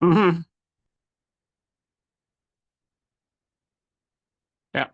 Mhm. Ja.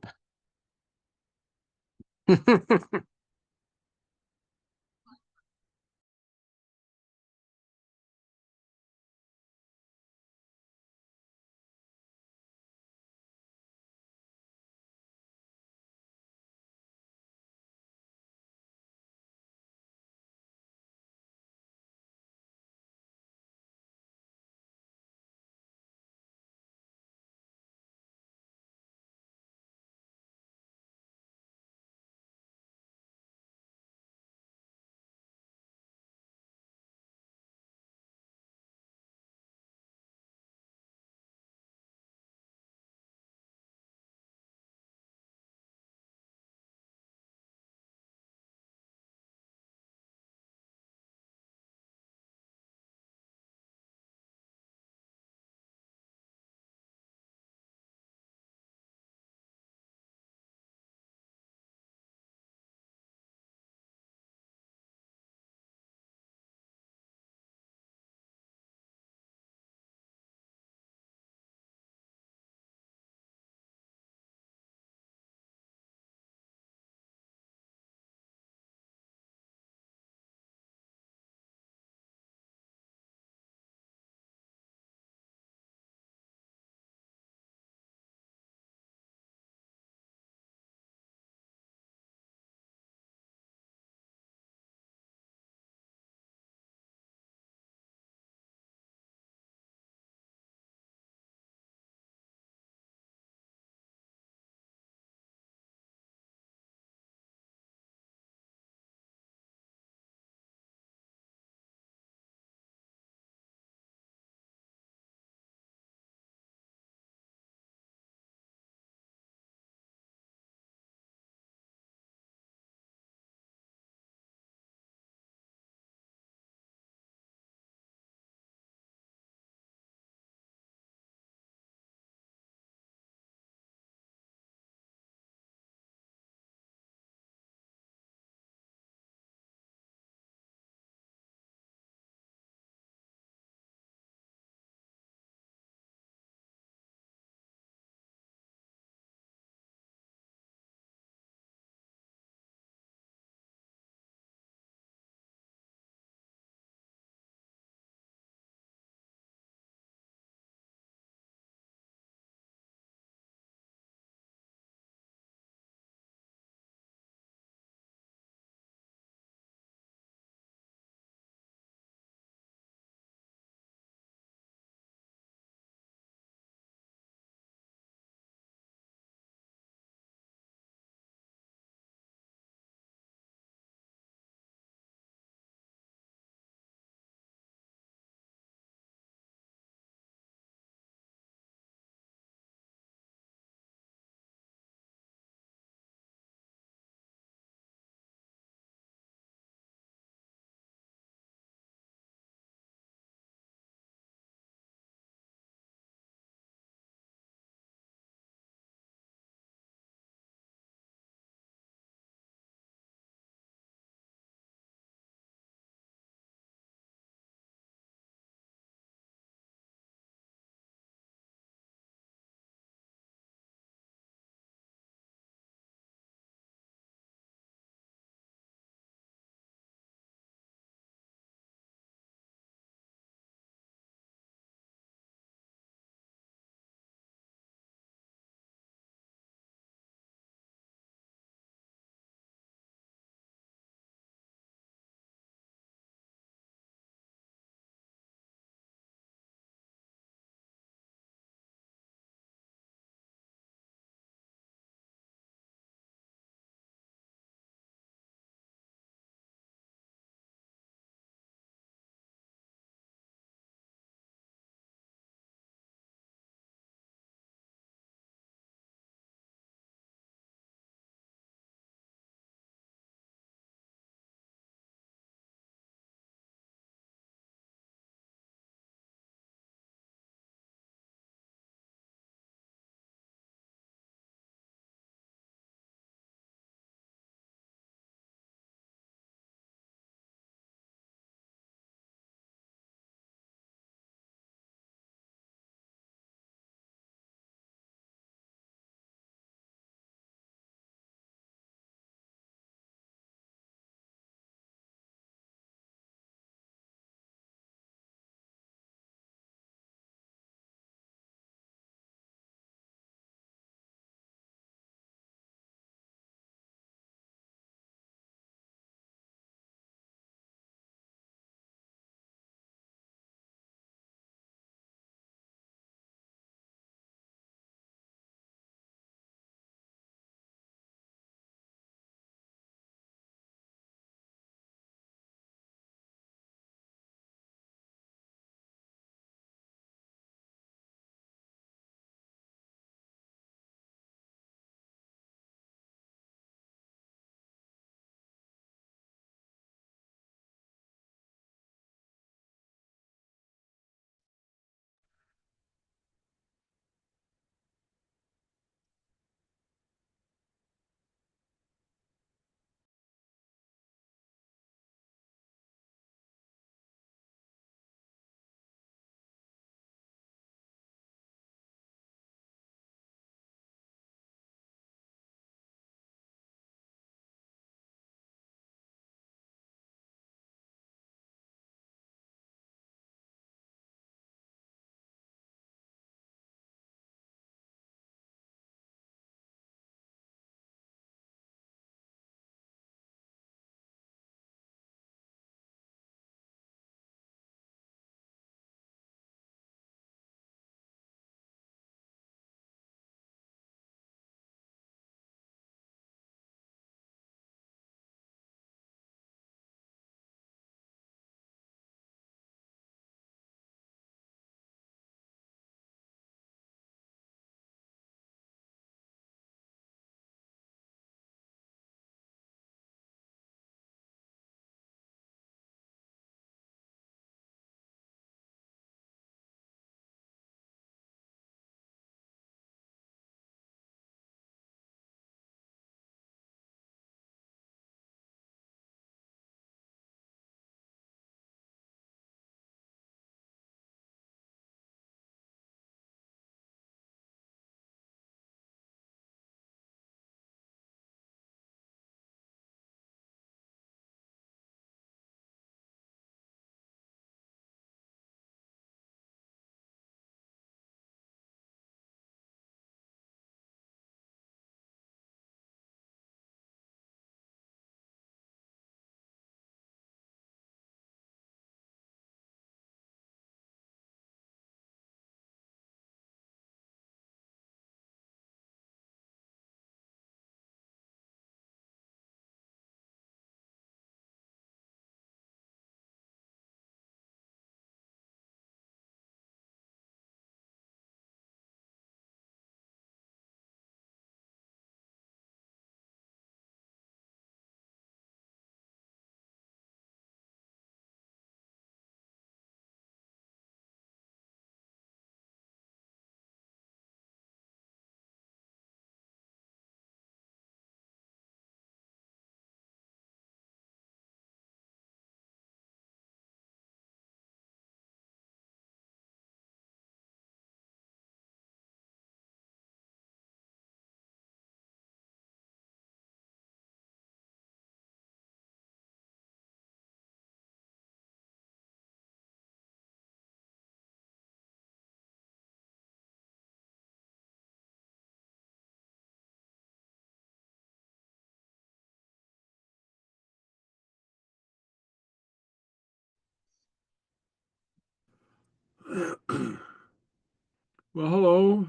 Well, hello.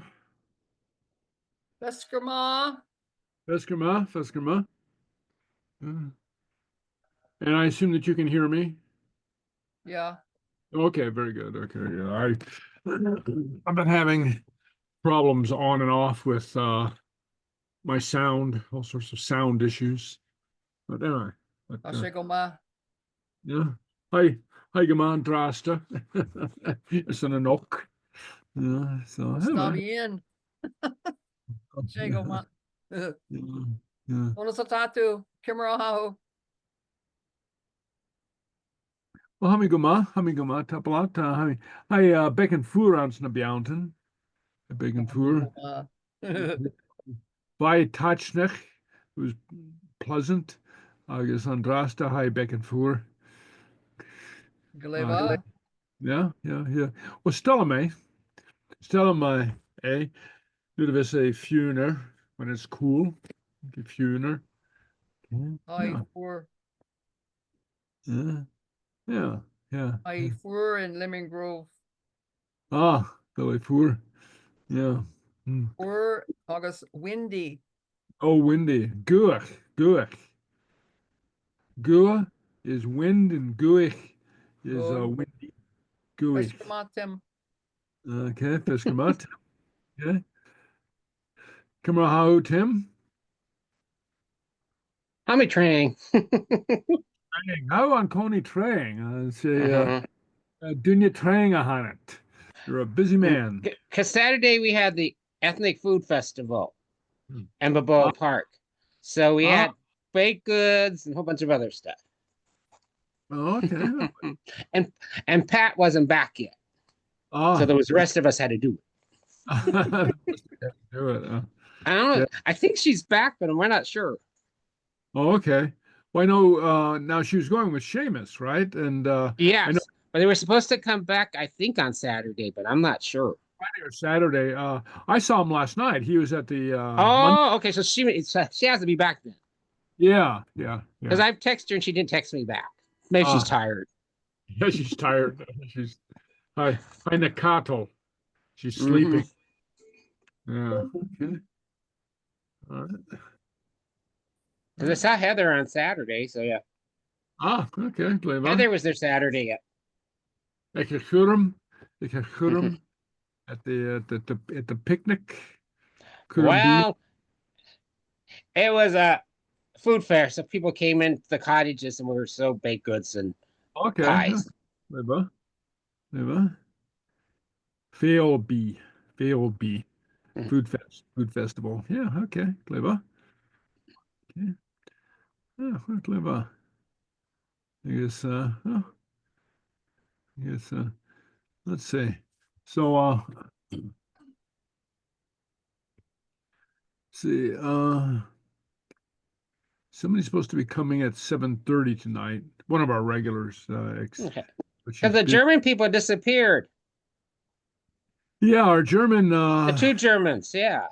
Veskerma. Veskerma. And I assume that you can hear me. Yeah. Okay, very good. Okay, yeah. I've been having problems on and off with my sound, all sorts of sound issues. But anyway, Ashigoma. yeah. Hi, Gaman Drasta. It's an knock. Yeah, so anyway. Stabi in. Yeah, Shigoma. yeah, yeah. Onosatatu. Kimuraho. Well, hamigama, tapalat, hi, becken voer aan snap jounten. Becken voer. By Tachnich, it was pleasant. Agus Andrasta, hi, becken voer. Gleva. Yeah. Well, stella me, eh? Doe we say funer when it's cool. Funer. I Yeah, for yeah, yeah, yeah. I for in Lemon Grove. Ah, Billy Four. Yeah. For August windy. Oh, windy. Guach. Gua is wind and Guich is Good. windy. Guich. Veskermatim. Okay, Fiskamat. Okay. Kamahau Tim. Tommy Trang. How on Coney Trang? Say, Uh-huh. Dunya Trang Ahanat. You're a busy man. Because Saturday we had the ethnic food festival in Ah, Balboa Park. So we ah, had baked goods and a whole bunch of other stuff. okay. and Pat wasn't back yet. So Ah, the rest of us had to do it. do it. I don't know. Yeah. I think she's back, but we're not sure. Oh, okay. Well, I know now she was going with Seamus, right? And I know Yes. But they were supposed to come back, I think, on Saturday, but I'm not sure. Friday or Saturday. I saw him last night. He was at the Monday. Oh, okay. So she has to be back then. Yeah. Because I've texted her and she didn't text me back. Maybe she's tired. Yeah, she's tired. She's hi Nakato. She's Mm-hmm. sleeping. Yeah. Okay. All right. Because I saw Heather on Saturday, so yeah. Okay. Heather was there Saturday. Yeah. Ik heard him. Mhm. At the picnic. Well, it was a food fair, so people came in the cottages and we were so baked goods and Okay. pies. Leva. Failby. Mhm. Food festival. Yeah. Okay. Clever. Okay. Yeah. Clever. I guess. I guess. Let's see. So. See. Somebody's supposed to be coming at 7:30 tonight. One of our regulars. Okay. But Because she's the busy. German people disappeared. Yeah, our German. The two Germans, yeah.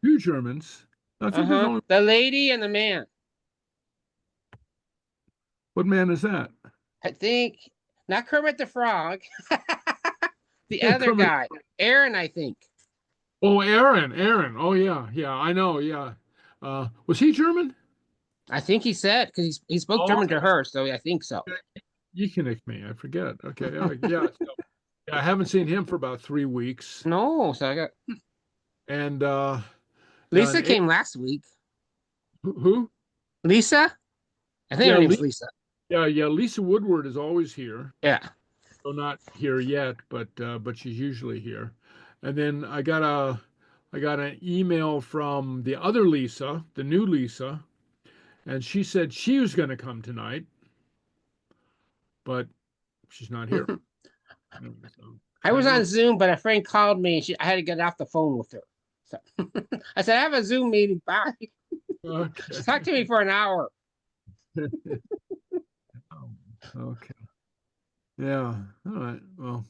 Two Germans. I think there's Uh-huh. only The lady and the man. what man is that? I think not Kermit the Frog. The other Kermit. guy. Aaron, I think. Oh, Aaron. Oh, yeah. I know. Yeah. Was he German? I think he said because he spoke Oh, German okay. to her, so I think so. You connect me. I forget. Okay. Yeah. Yeah. I haven't seen him for about 3 weeks. No, so I got And Lisa and came last week. who? Lisa? I think her Yeah, name's Lisa. yeah. Lisa Woodward is always here. Yeah. So not here yet, but she's usually here. And then I got an email from the other Lisa, the new Lisa, and she said she was going to come tonight, but she's not here. So, I I was know. on Zoom, but a friend called me and I had to get off the phone with her. So I said, I have a Zoom meeting. Bye. She talked to me for an hour. Okay. Yeah. All right. Well,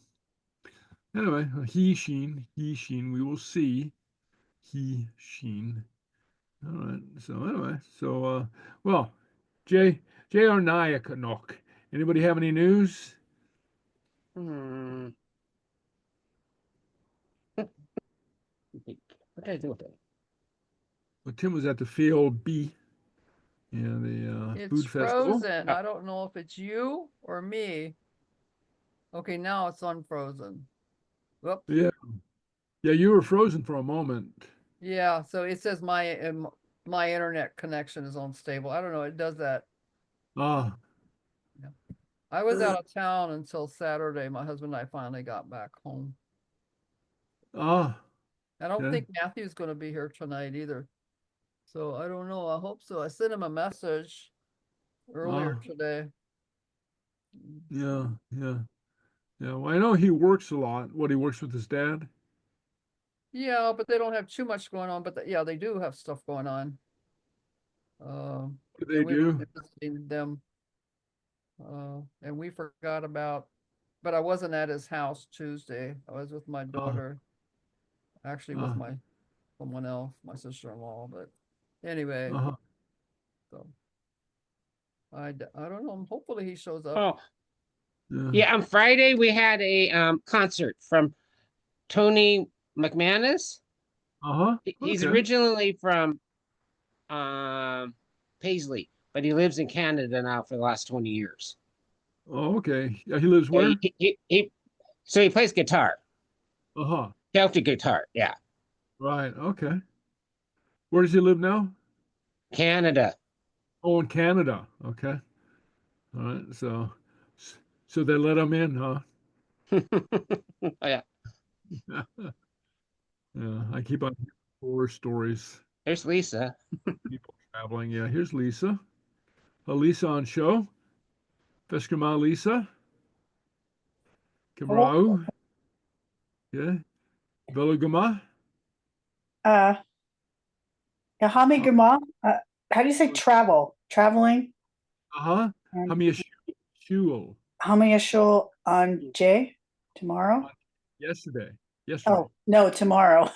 anyway, he, sheen. We will see. He, sheen. All right. Well, J.R. Nyack knock. Anybody have any news? Hmm. What did I do with it? Well, Tim was at the Field B, the It's food festival. frozen. Oh. I don't know if it's you or me. Okay, now it's unfrozen. Whoops. Yeah, yeah, you were frozen for a moment. Yeah, so it says my internet connection is unstable. I don't know, it does that. Ah, I was out of town until Saturday. My husband and I finally got back home. ah, I don't okay. think Matthew's gonna be here tonight either. So I don't know. I hope so. I sent him a message earlier Ah, today. yeah, yeah, yeah. Well, I know he works a lot. What, he works with his dad? Yeah, but they don't have too much going on, but yeah, they do have stuff going on. What do And they we were do? visiting them. And we forgot about, but I wasn't at his house Tuesday. I was with my daughter, actually with Ah, someone else, my sister-in-law, but anyway, uh-huh. so I don't know. Hopefully he shows up. Oh, Yeah. yeah. On Friday we had a concert from Tony McManus. Uh-huh. He's Okay. originally from Paisley, but he lives in Canada now for the last 20 years. Oh, okay. Yeah, he lives Yeah, where? so he plays guitar, Uh-huh. Celtic guitar. Yeah, Right. Okay. Where does he live now? Canada. Oh, in Canada. Okay. All right. So they let him in, huh? Oh, yeah, Yeah. I keep on hearing horror stories. there's Lisa. People traveling. Yeah. Here's Lisa. Lisa on show. Veskrama Lisa. Hello. Kimrau. Yeah. Velugama. Uh, Yahami Guma. How do you say travel? Traveling? Uh-huh. Hamia Chùil. Hami Ashul on J tomorrow? Yesterday. Oh, no, tomorrow.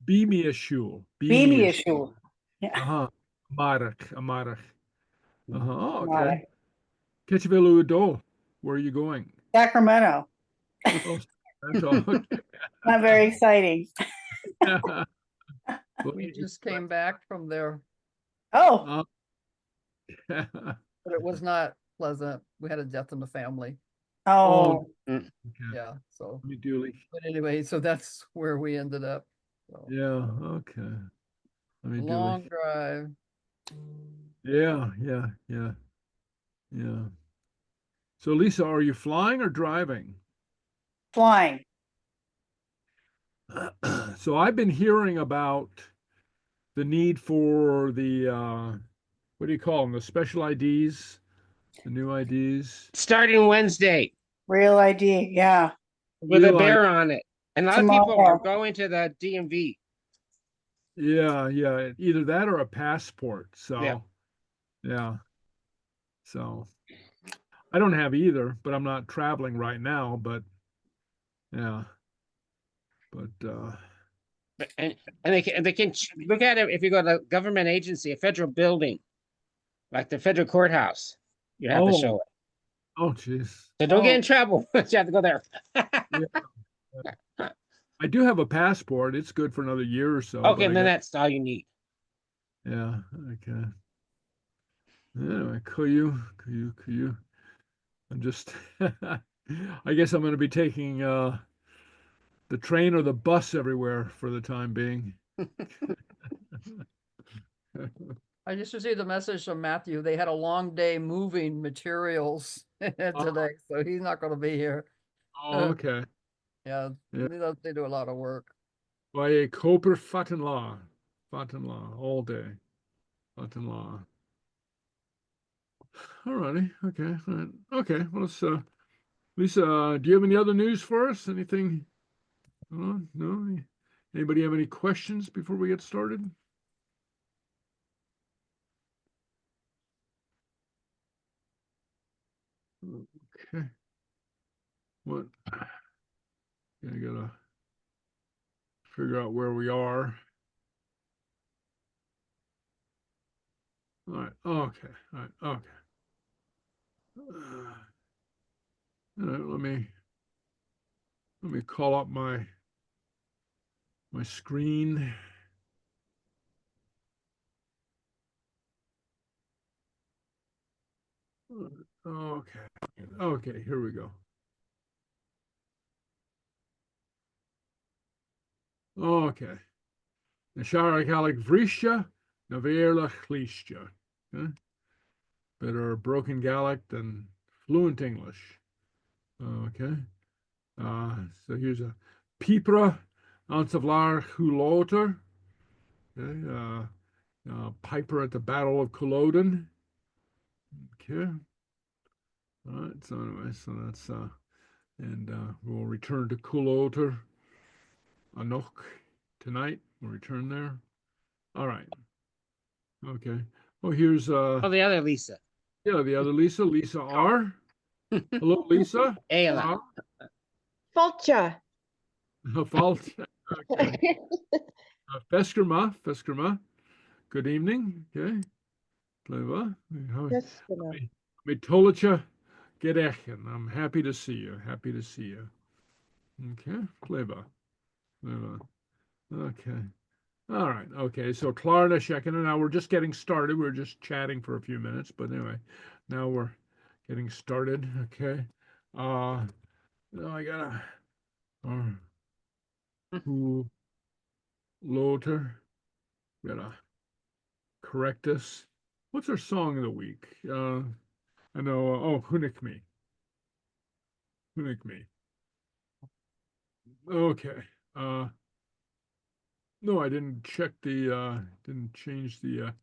Bimia Chùil. Bimi Ashul. Yeah. Uh-huh. Amarach. Uh-huh. Oh, Tomorrow. okay. Ketchvelu Ado. Where are you going? Sacramento. Oh, Sacramento. Not very exciting. Well, We just came back from there, Oh, but it was not pleasant. We had a death in the family. oh, Mm. Yeah, so, Me duly. but anyway, so that's where we ended up. So, Yeah, okay. Let me long duly. drive. Yeah. So Lisa, are you flying or driving? flying. So I've been hearing about the need for the what do you call them? The special IDs, the new IDs. Starting Wednesday Real ID. Yeah. with a Real bear on it, and a lot of people are Tomorrow. going to the DMV. Yeah, either that or a passport. Yeah. So, yeah. So I don't have either, but I'm not traveling right now, but yeah. But And they can look at it if you go to a government agency, a federal building, like the federal courthouse. You have to show it. oh jeez. So don't get Oh. in trouble. You have to go there. Yeah. I do have a passport. It's good for another year or so, Okay, but I then got that's all you need. yeah, okay. Anyway, Kuyu. I'm just I guess I'm gonna be taking the train or the bus everywhere for the time being. I just received a message from Matthew. They had a long day moving materials today, so he's not gonna be here. Oh, okay. Yeah, Yeah. they do a lot of work. By a Koper Fatenla all day. Fatenla. All righty. Okay. All right. Okay. Well, let's Lisa, do you have any other news for us? Anything? No? Anybody have any questions before we get started? Okay. What? Yeah, I gotta figure out where we are. All right. Okay. All right. Okay. All right. Let me call up my my screen. Okay. Okay, here we go. Okay. Na Seachdaine Bhríste, na Bhéarla Chlíste. Better broken Gaelic than fluent English. Okay. So here's a Pipra, ounce of Blàr, Lodair. Okay. Piper at the Battle of Culloden. Okay. All right. So anyway, so that's and we'll return to Lodair Anoch tonight. We'll return there. All right. Okay. Oh, here's Oh, the other Lisa. yeah, the other Lisa, Lisa R. Hello, Lisa. Ayla. Fàilte. Fàilte. Okay. Feskerma. Good evening. Okay. Cleva. Yes, genau. Mitolacha Gedechen. I'm happy to see you. Happy to see you. Okay. Cleva. Okay. All right. Okay. So Clàr na Seachdaine. Now we're just getting started. We're just chatting for a few minutes, but anyway, now we're getting started. Okay. Now I gotta who Lodair. Gotta correct this. What's our song of the week? I know. Oh, Chunnaic me. Okay. No, I didn't check the. Didn't change the.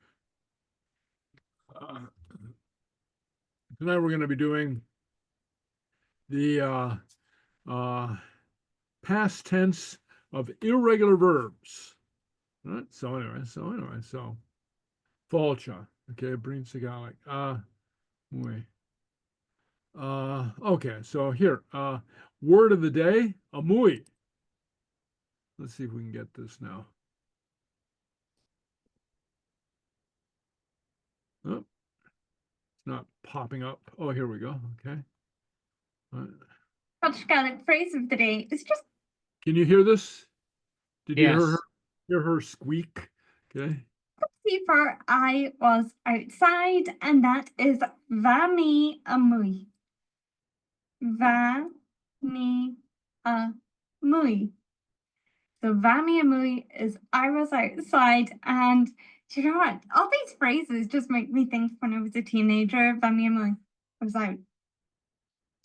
Tonight we're going to be doing the past tense of irregular verbs. All right. So anyway. Fàilte. Okay. Bring Gaelic. Wait. Okay, so here, word of the day, amui. Let's see if we can get this now. Oh, it's not popping up. Oh, here we go. Okay. Scottish Gaelic phrase of the day is just. Can you hear this? Did you Yes. hear her squeak? Okay. Before I was outside, and that is va mi amui. Va mi amui. So va mi amui is I was outside, and do you know what? All these phrases just make me think when I was a teenager. Va mi amui. I was out.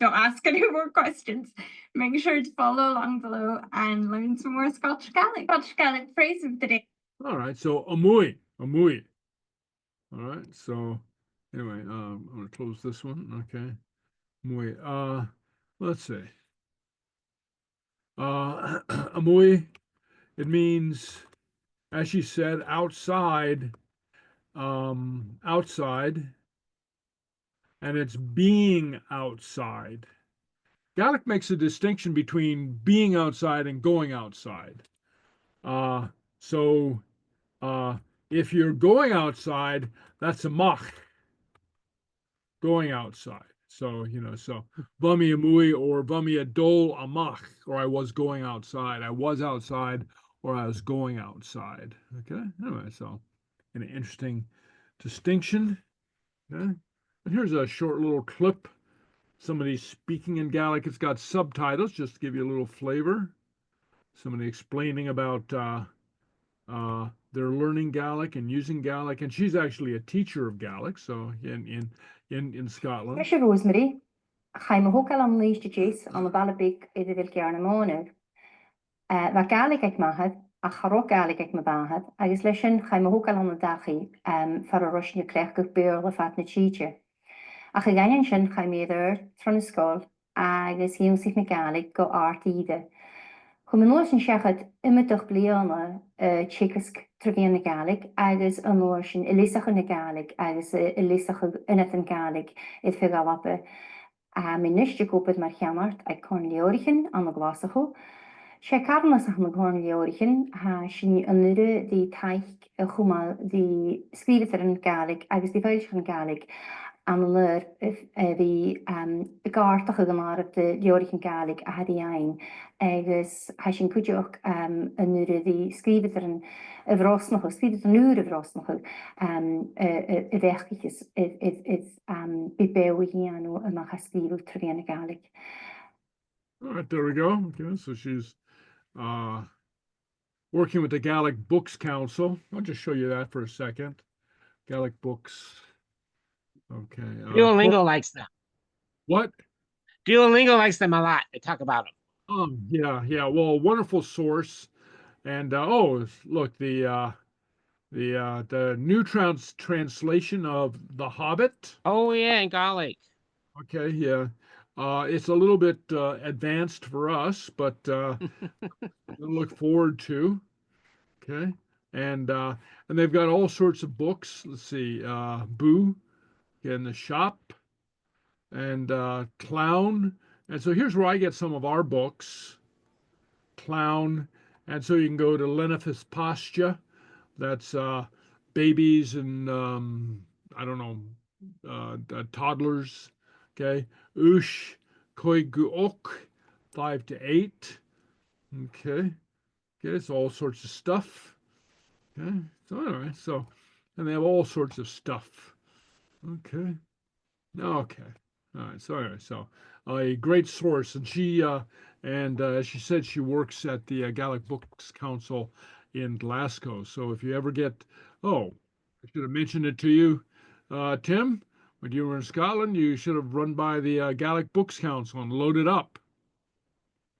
Don't ask any more questions. Make sure to follow along below and learn some more Scottish Gaelic. Scottish Gaelic phrase of the day. All right, so amui. All right, so anyway, I'm gonna close this one. Okay. Amui. Let's see. Amui, it means, as she said, outside, outside, and it's being outside. Gaelic makes a distinction between being outside and going outside. So if you're going outside, that's a mach, going outside. So, so bummy amui or bummy adol amach, or I was going outside. I was outside or I was going outside. Okay. Anyway, so an interesting distinction. Okay. And here's a short little clip. Somebody speaking in Gaelic. It's got subtitles just to give you a little flavor. Somebody explaining about they're learning Gaelic and using Gaelic, and she's actually a teacher of Gaelic. So in Scotland. Is Rosemary, Seanfhacal am líiste dís an na ballabig idir bhil cearna móna. Bha Gaelic ag mahad, a charó Gaelic ag mabahad, agus leis sin Seanfhacal an na dachaí far a roisne crech go beir le fat na títe. Ach a gaian sin chaimidir tron na scóil agus hiúsich na Gaelic go art ide. Chum an nóir sin seachad imimeach bliana tchicas trogéan na Gaelic agus an nóir sin ilisach na Gaelic agus ilisach inat an Gaelic it fi galappe. Mi nischte gopad mar cheamart ag corn leorichin an na glasacho. Sé carnasach na corn leorichin ha sin anure di taich chumal di skrivet an Gaelic agus di feilch an Gaelic an lur bhí gáirrtacha go mar de leorich an Gaelic a hadí ein agus ha sin cuideoch an nuair a bhí scríbit an a bhrosnacha, scríbit an nuair a bhrosnacha a bheithchas bhí bewi anú a macha scríbú tríana Gaelic. All right, there we go. Okay, so she's working with the Gaelic Books Council. I'll just show you that for a second. Gaelic Books. Okay. Duolingo likes them. What? Duolingo likes them a lot. They talk about them. Yeah. Well, wonderful source. And oh, look, the new translation of The Hobbit. Oh yeah, in Gaelic. Okay, yeah. It's a little bit advanced for us, but we'll look forward to. Okay, and they've got all sorts of books. Let's see, Boo, in the shop, and Clown. And so here's where I get some of our books. Clown, and so you can go to Lenifus Pasture. That's babies and I don't know, toddlers. Okay, Ush, Koi Guok, 5 to 8. Okay, it's all sorts of stuff. Okay, so anyway, and they have all sorts of stuff. Okay, all right. So anyway, a great source, and she as she said, she works at the Gaelic Books Council in Glasgow. So if you ever get, I should have mentioned it to you, Tim. When you were in Scotland, you should have run by the Gaelic Books Council and loaded up.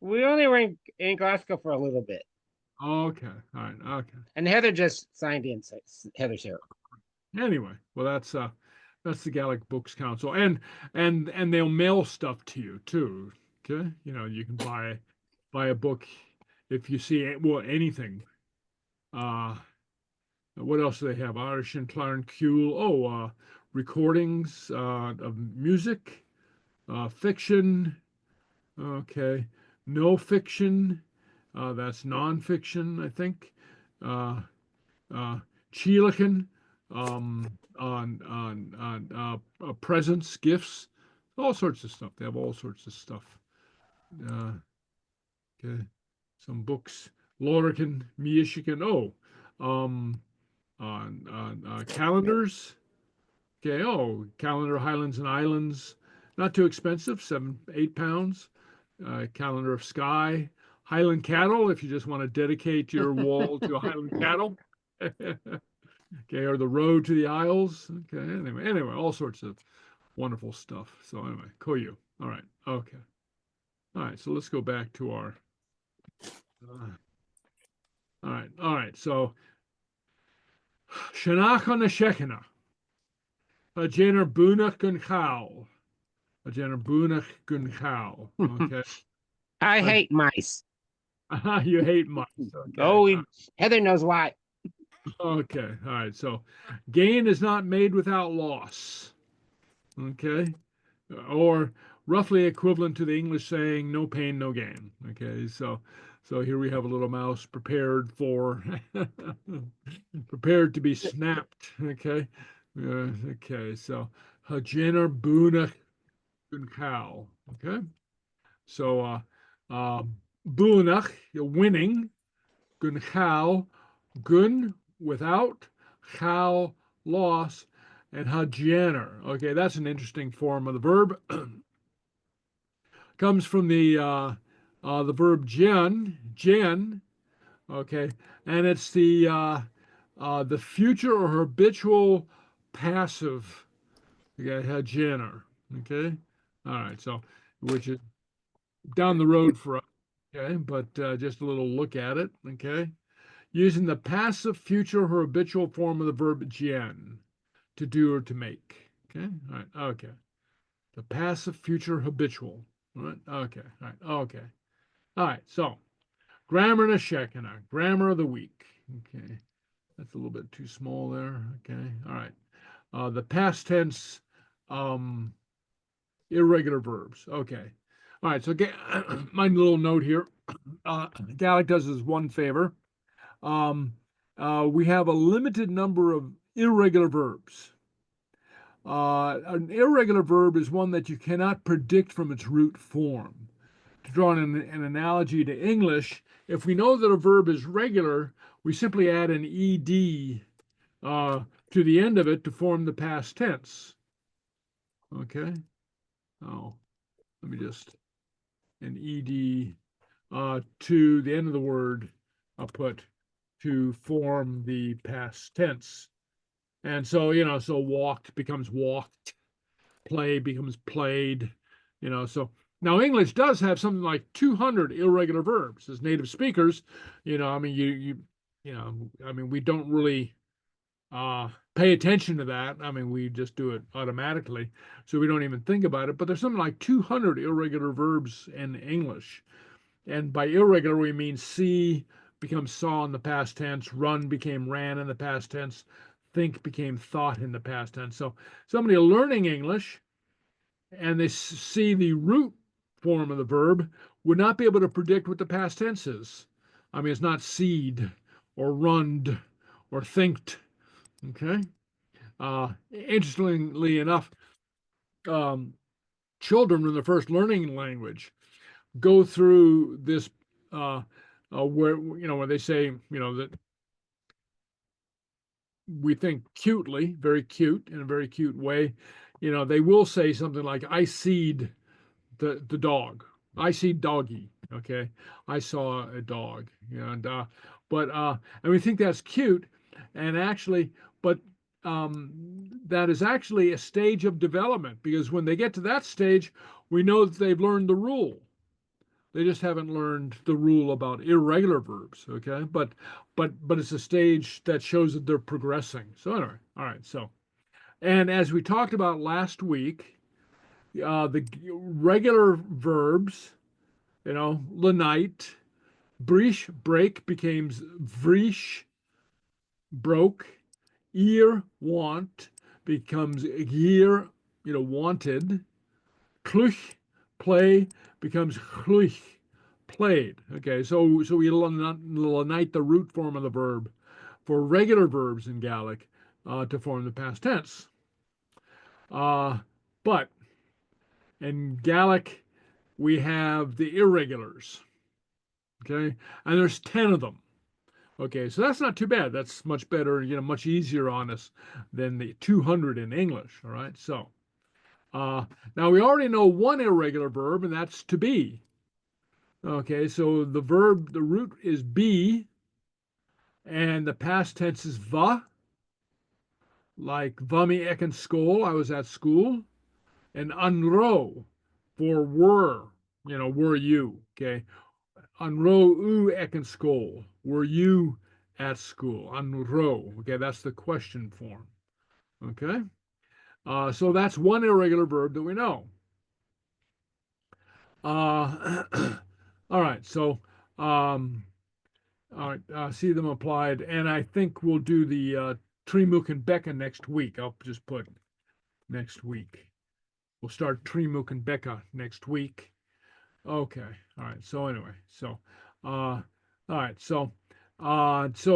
We only were in Glasgow for a little bit. Okay, all right, okay. And Heather just signed in. So Heather's here. Anyway, well, that's the Gaelic Books Council, and they'll mail stuff to you too. Okay, you can buy a book if you see anything. What else do they have? Irish and Clàr and Chùil. Recordings of music, fiction. Okay, no fiction. That's nonfiction, I think. Sgeulachd, on presents, gifts, all sorts of stuff. They have all sorts of stuff. Okay, some books. Lodair, Michigan. On calendars. Okay, calendar Highlands and Islands, not too expensive, £7-8. Calendar of Skye, Highland cattle, if you just want to dedicate your wall to a Highland cattle. Okay, or the road to the Isles. Okay, anyway, all sorts of wonderful stuff. So anyway, Koyu. All right, okay. All right, so let's go back to our. All right. So, Shanach on the Shekhinah. A Jenner Bunach Gunchal. A Jenner Bunach Gunchal. Okay. I hate mice. You hate mice. Okay. Oh, Heather knows why. Okay. All right. So, gain is not made without loss. Okay. Or roughly equivalent to the English saying, no pain, no gain. Okay. So here we have a little mouse prepared to be snapped. Okay. Okay, so Hajener Bunach Gunchal. Okay, so Bunach, you're winning. Gunchal, Gun without, Chal loss, and Hajener. Okay, that's an interesting form of the verb. Comes from the verb gen. Okay, and it's the future or habitual passive. Okay, Hajener. Okay, all right. So, which is down the road for us. Okay, but just a little look at it. Okay, using the passive future or habitual form of the verb gen, to do or to make. Okay, all right. Okay, the passive future habitual. All right. Okay. All right. Okay. All right. So, grammar na Shekinah, grammar of the week. Okay, that's a little bit too small there. Okay. All right. The past tense, irregular verbs. Okay. All right. So my little note here. Gaelic does us one favor. We have a limited number of irregular verbs. An irregular verb is one that you cannot predict from its root form. To draw an analogy to English, if we know that a verb is regular, we simply add an ed to the end of it to form the past tense. Okay. Oh, let me just an ed to the end of the word. I'll put to form the past tense. And so, so walked becomes walked, play becomes played, so now English does have something like 200 irregular verbs. As native speakers, I mean, we don't really pay attention to that. I mean, we just do it automatically, so we don't even think about it. But there's something like 200 irregular verbs in English. And by irregular, we mean see becomes saw in the past tense, run became ran in the past tense, think became thought in the past tense. So somebody learning English and they see the root form of the verb would not be able to predict what the past tense is. I mean, it's not seed or runned or thinked. Okay. Interestingly enough, children when they're first learning language go through this where they say that we think cutely, very cute in a very cute way. They will say something like, "I seed the dog. I see doggy." Okay, I saw a dog. And we think that's cute, and actually, but that is actually a stage of development, because when they get to that stage, we know that they've learned the rule. They just haven't learned the rule about irregular verbs, okay? But it's a stage that shows that they're progressing. So anyway, all right. So, and as we talked about last week, the regular verbs, lenite, brish, break becomes vrish, broke, ear, want becomes gear, wanted, cluch, play becomes chluich, played. Okay, so we lenite the root form of the verb for regular verbs in Gaelic to form the past tense. But in Gaelic, we have the irregulars. Okay, and there's 10 of them. Okay, so that's not too bad. That's much better, much easier on us than the 200 in English. All right, so now we already know one irregular verb, and that's to be. Okay, so the root is be, and the past tense is va, like vami ekken skol, I was at school, and unro for were, were you, okay? Unro u ekken skol, were you at school? Unro, okay, that's the question form, okay? So that's one irregular verb that we know. All right, so all right, see them applied, and I think we'll do the Trimuk and Becca next week. I'll just put next week. We'll start Trimuk and Becca next week. Okay, all right. So anyway, so all right, so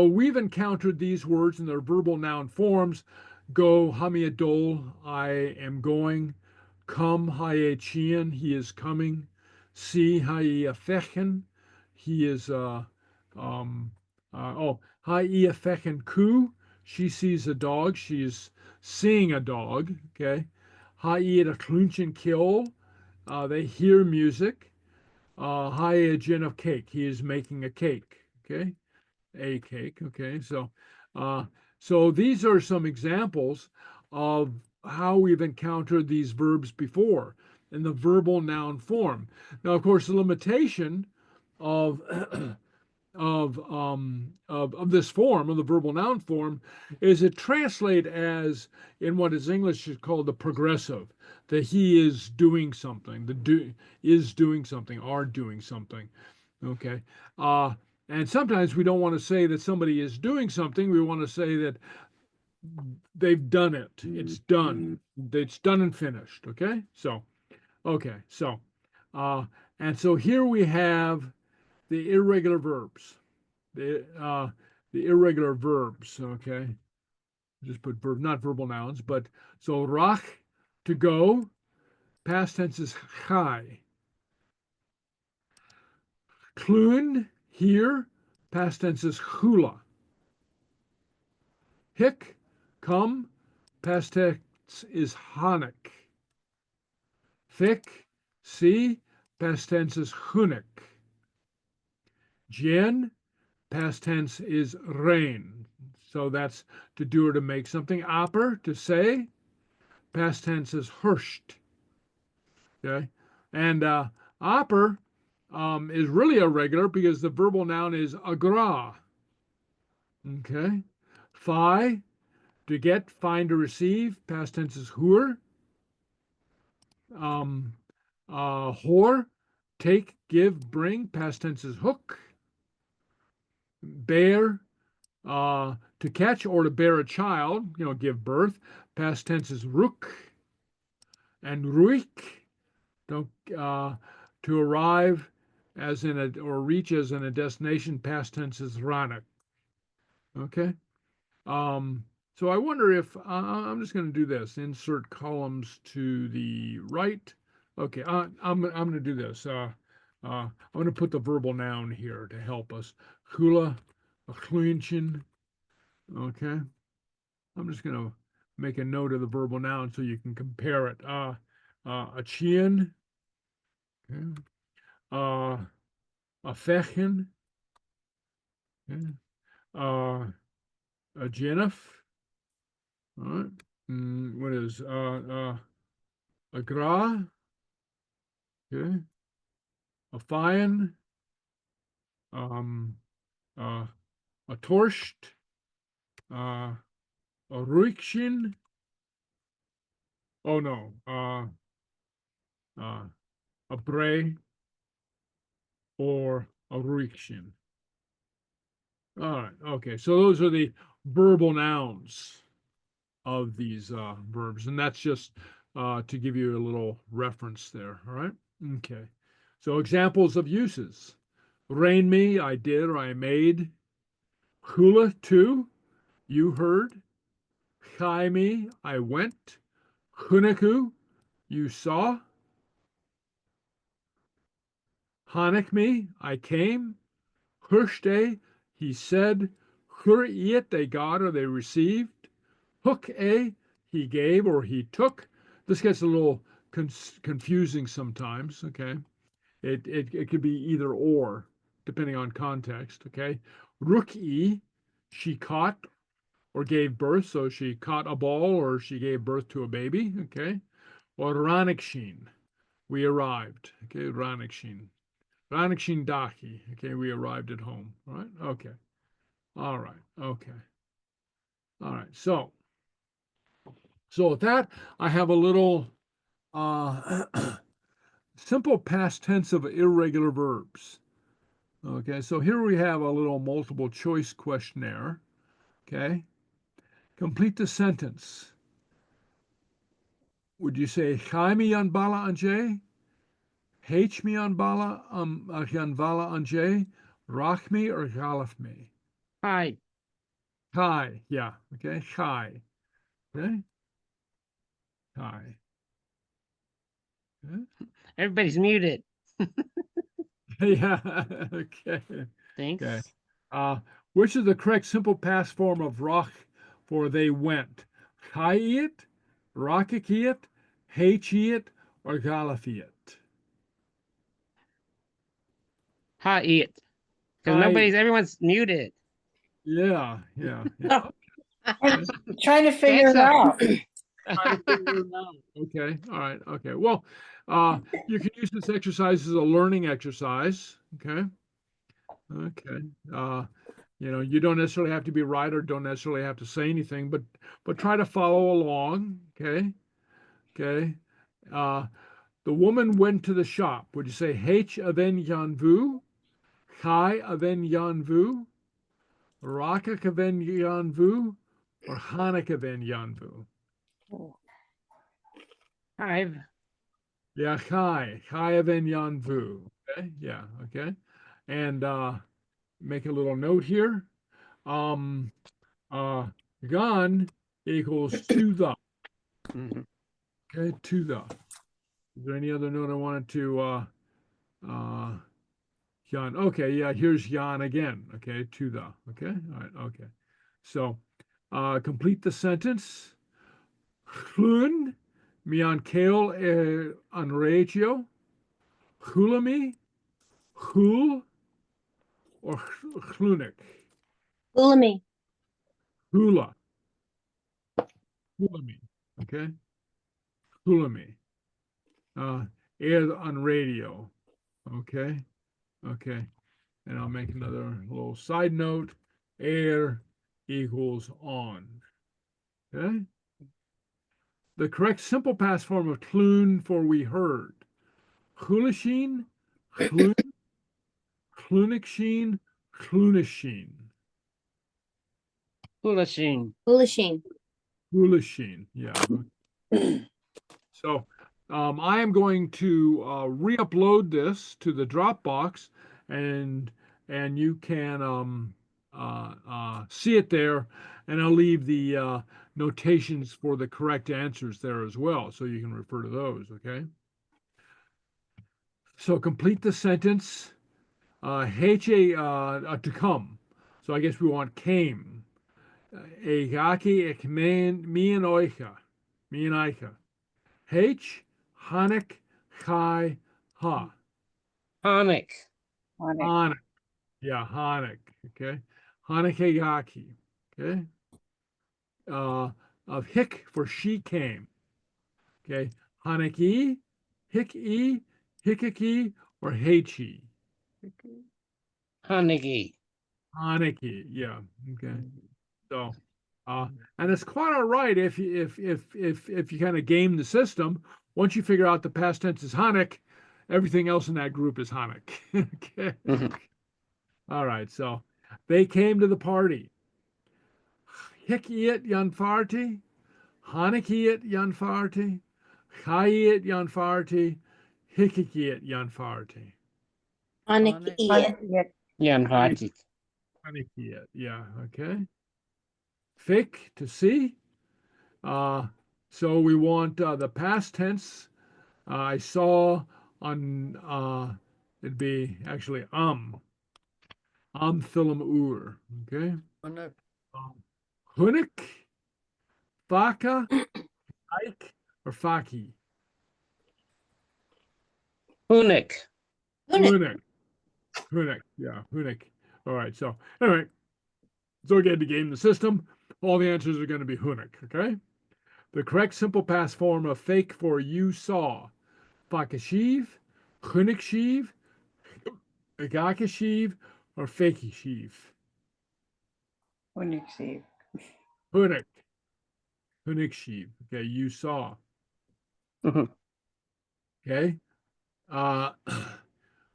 we've encountered these words in their verbal noun forms. Go hamiadol, I am going. Come haye chien, he is coming. See haye fechen, he is haye fechen ku, she sees a dog, she's seeing a dog. Okay. Haye a clunchin kill, they hear music. Haye gin of cake, he is making a cake. Okay, a cake. Okay, so these are some examples of how we've encountered these verbs before in the verbal noun form. Now, of course, the limitation of of this form, of the verbal noun form, is it translate as in what is English is called the progressive, that he is doing something, is doing something, are doing something. Okay. And sometimes we don't want to say that somebody is doing something. We want to say that they've done it. It's done. It's done and finished. Okay. So, okay. So, and so here we have the irregular verbs. The irregular verbs. Okay. just put verb, not verbal nouns, but so rach, to go, past tense is chai. Clun, here, past tense is chula. Hick, come, past tense is hanik. Thick, see, past tense is chunnaic. Jen, past tense is rain. So that's to do or to make something. Aper, to say, past tense is hurscht. Okay, and aper is really irregular because the verbal noun is agra. Okay, phi, to get, find, to receive, past tense is hur. Hor, take, give, bring, past tense is hook. Bear, to catch or to bear a child, give birth, past tense is ruk. And ruik, don't, to arrive as in a, or reach as in a destination, past tense is ranak. Okay. So I wonder if I'm just going to do this. Insert columns to the right. Okay, I'm going to do this. I'm going to put the verbal noun here to help us. Chula, chluinchin. Okay. I'm just going to make a note of the verbal noun so you can compare it. A chian. Okay. A fechin. Okay. A jennifer. All right. What is a gra? Okay. A fian. A torscht. A ruikshin. Oh no. A bray or a ruikshin. All right. Okay. So those are the verbal nouns of these verbs, and that's just to give you a little reference there. All right. Okay. So examples of uses: rain me, I did or I made. Hula, to, you heard. Chai me, I went. Chunaku, you saw. Hanik me, I came. Hurshte, he said. Huriet, they got or they received. Hook a, he gave or he took. This gets a little confusing sometimes. Okay, it could be either or depending on context. Okay, rook e, she caught or gave birth, so she caught a ball or she gave birth to a baby. Okay, or raniksheen, we arrived. Okay, raniksheen, raniksheen daki. Okay, we arrived at home. All right. Okay. All right. Okay. All right. So with that, I have a little simple past tense of irregular verbs. Okay, so here we have a little multiple choice questionnaire. Okay, complete the sentence. Would you say chai mi an bala anje? H mi an bala an vala anje? Rach mi or galaf mi? Hi. Chai, yeah. Okay, chai. Okay, chai. Okay. Everybody's muted. Yeah. Okay. Thanks. Okay. Which is the correct simple past form of rach for they went? Chaiet, rachikiet, hachiet, or galafiet? Hi, eat. Because Hi. everyone's muted. Yeah. I'm trying to figure it out. Okay. All right. Okay. Well, you can use this exercise as a learning exercise. Okay. Okay. You don't necessarily have to be right or don't necessarily have to say anything, but try to follow along. Okay. Okay. The woman went to the shop. Would you say H aven yanvu, Chai aven yanvu, Raka aven yanvu, or Hanak aven yanvu? Hive. Yeah, Chai aven yanvu. Okay. Yeah. Okay. And make a little note here. Gan equals to the. Mhm. Okay, to the. Is there any other note I wanted to Jan? Okay, yeah, here's Jan again. Okay, to the. Okay, all right, okay. So complete the sentence. Chlún mi an céal an réitio, chulami, chul, or chlúnic. Ulami. Hula. Hulami. Okay. Hulami. Air on radio. Okay. Okay. And I'll make another little side note. Air equals on. Okay. The correct simple past form of clun for we heard. Chulashin, chlun, clunicshin, clunishin. Hulashin. Ulashin. Hulashin. Yeah. So I am going to re-upload this to the Dropbox, and you can see it there, and I'll leave the notations for the correct answers there as well, so you can refer to those. Okay. So complete the sentence. To come. So I guess we want came. Egaki ek me and oicha. Me and Icha. H, Hanek, Chai, Ha. Honic. Hanek. Yeah, Hanek. Okay. Hanekegaki. Okay. Of Hick for she came. Okay. Haneki, Hick-e, Hickaki, or Hechi. Honigi. Haneki. Yeah. Okay. So, and it's quite all right if you kind of game the system. Once you figure out the past tense is Hanek, everything else in that group is Hanek. Okay. Mhm. All right. So they came to the party. Hikiet Yanfarti, Hanekiet Yanfarti, Chayiet Yanfarti, Hikiet Yanfarti. Anik Anik. Jan Hartig. Hanekiet. Yeah. Okay. Fik to see. So we want the past tense. I saw on it'd be actually film ur. Okay. Unik. Hunik, Faka, Ike, or Faki. Hunik. Hunik. Hunik. Yeah, Hunik. All right. So anyway, so again to game the system, all the answers are going to be Hunik. Okay. The correct simple past form of fake for you saw. Fakashiv, Hunikshiv, Agakashiv, or Fakishiv. Uniksiv. Hunik. Hunikshiv. Okay, you saw. Mhm. Okay.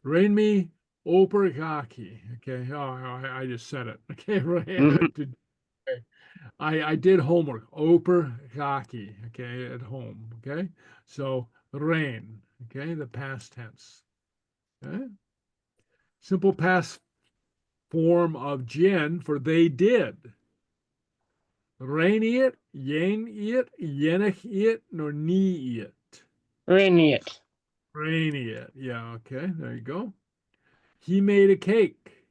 Rain me Opergaki. Okay. Oh, I just said it. Okay. Mhm. I did homework. Opergaki. Okay. At home. Okay. So rain. Okay. The past tense. Okay. Simple past form of Jen for they did. Rainiet, Yeniet, Yenichiet, nor Niet. Rainiet. Rainiet. Yeah, okay, there you go. He made a cake.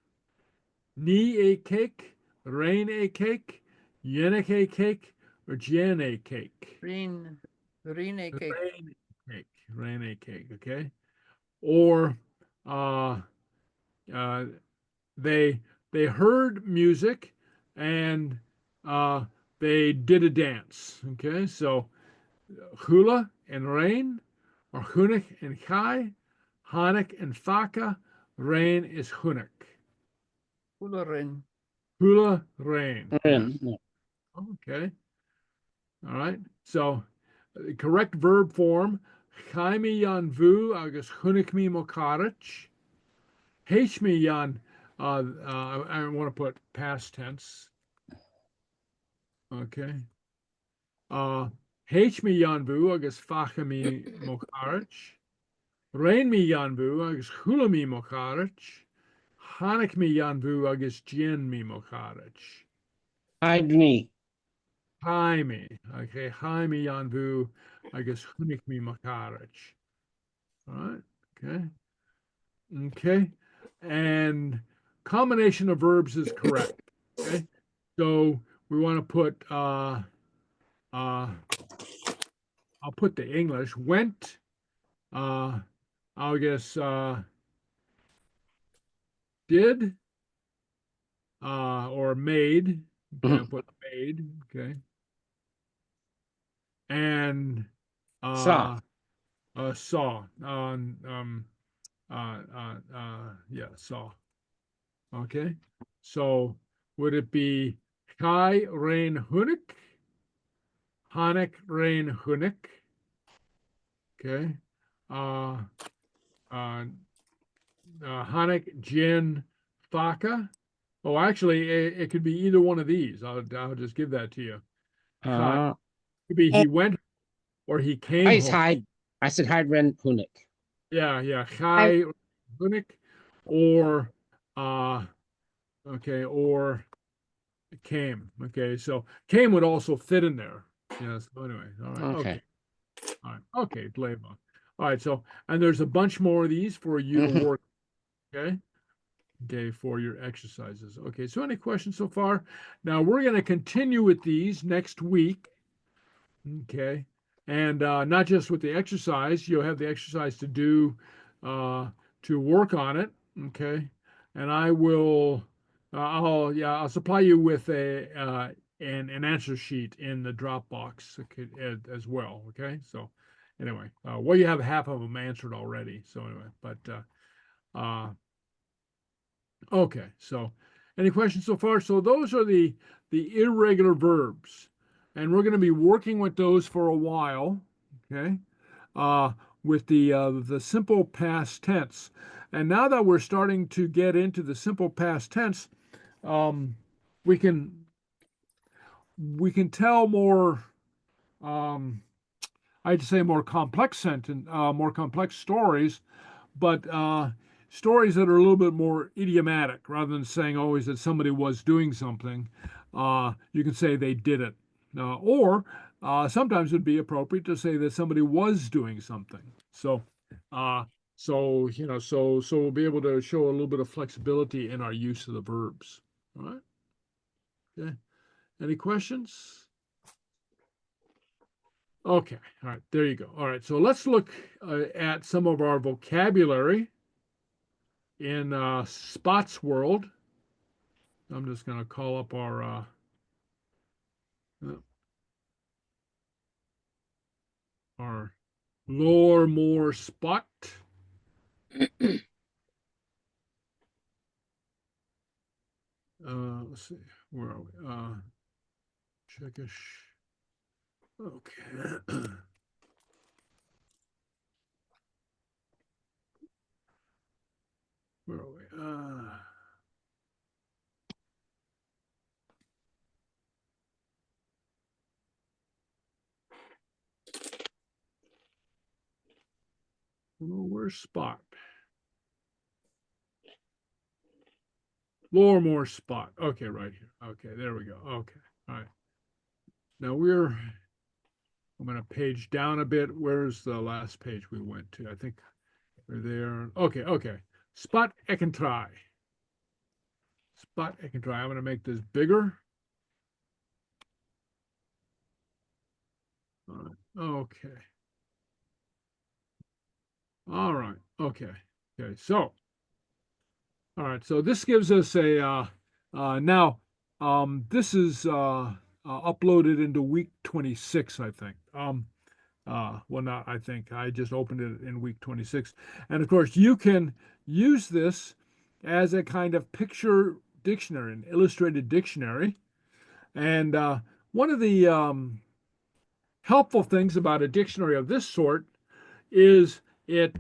Ni a cake, rain a cake, Yenik a cake, or Jen a cake. Reen cake. Rain a cake. Rain a cake, okay? Or uh they heard music and they did a dance. Okay, so hula and rain, or hunik and chai, hanik and faka, rain is hunik. Hularin. Hula, rain. Yeah. Rin. Okay. All right. So correct verb form, chaimi yan vu agus hunik mi mokarich. H me yan, I want to put past tense. Okay. H me yanvu agus facha mi mokarich. Rain me yanvu agus hula mi mokarich. Hanik me yanvu agus jen mi mokarich. Hide me. Jaime. Okay, Jaime Yanvu, I guess Hunik mi Makarich. All right, okay. Okay. And combination of verbs is correct. Okay. So we want to put I'll put the English went, I guess did, or made. Okay, I'll put made, okay. And Saw. saw. Yeah, saw. Okay. So would it be Kai Rain Hunik? Hanek Rain Hunik? Okay. Uh, Hanek Jin Faka? Oh, actually, it could be either one of these. I'll just give that to you. Kai. Could be he went or he came I home. hide. I said hide Ren Hunik. Yeah. Kai Hunik or okay, or came. Okay, so came would also fit in there. Yes. So anyway, all right. Okay. All right. Okay, Blava. All right. So, and there's a bunch more of these for you to work. Okay. Okay, for your exercises. Okay. So, any questions so far? Now we're going to continue with these next week. Okay. And not just with the exercise, you'll have the exercise to do to work on it. Okay. And I will, I'll supply you with an answer sheet in the Dropbox as well. Okay. So anyway, well, you have half of them answered already. So anyway, but okay. So any questions so far? So those are the irregular verbs, and we're going to be working with those for a while. Okay. With the simple past tense. And now that we're starting to get into the simple past tense, we can tell more, I'd say more complex more complex stories, but stories that are a little bit more idiomatic rather than saying always that somebody was doing something. You can say they did it, or sometimes it'd be appropriate to say that somebody was doing something. So, so we'll be able to show a little bit of flexibility in our use of the verbs. All right. Okay. Any questions? Okay. All right. There you go. All right. So let's look at some of our vocabulary in Spot's world. I'm just going to call up our Lore More Spot. Let's see, where are we? Checkish. Okay. Where are we? Where's Spot? Lore More Spot. Okay, right here. Okay, there we go. Okay, all right. Now I'm going to page down a bit. Where's the last page we went to? I think we're there. Okay. Spot I can try. Spot I can try. I'm going to make this bigger. All right. Okay. All right. Okay. So, all right. So this gives us a now. This is uploaded into week 26, I think. Well, not I think. I just opened it in week 26, and of course you can use this as a kind of picture dictionary, an illustrated dictionary. And one of the helpful things about a dictionary of this sort is it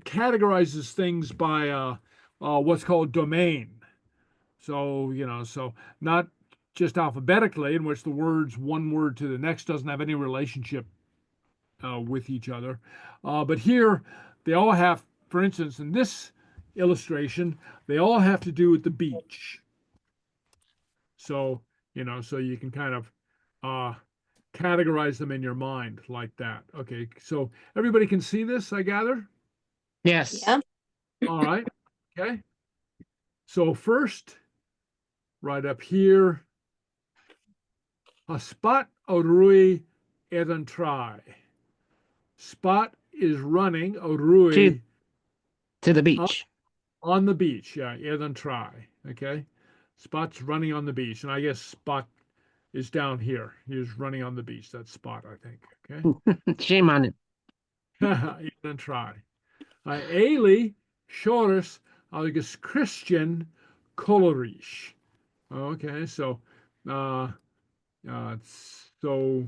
categorizes things by what's called domain. So so not just alphabetically, in which the words one word to the next doesn't have any relationship with each other, but here they all have. For instance, in this illustration, they all have to do with the beach. So so you can kind of categorize them in your mind like that. Okay, so everybody can see this, I gather? Yes. Yeah. All right, okay. So first, right up here, a spot odrui edan try. Spot is running odrui To the beach. on the beach. Yeah, edan try. Okay, Spot's running on the beach, and I guess Spot is down here. He's running on the beach. That's Spot, I think. Okay, Shame on him. edan try. Eili Shoris agus Christian Colorish. Okay, so uh, so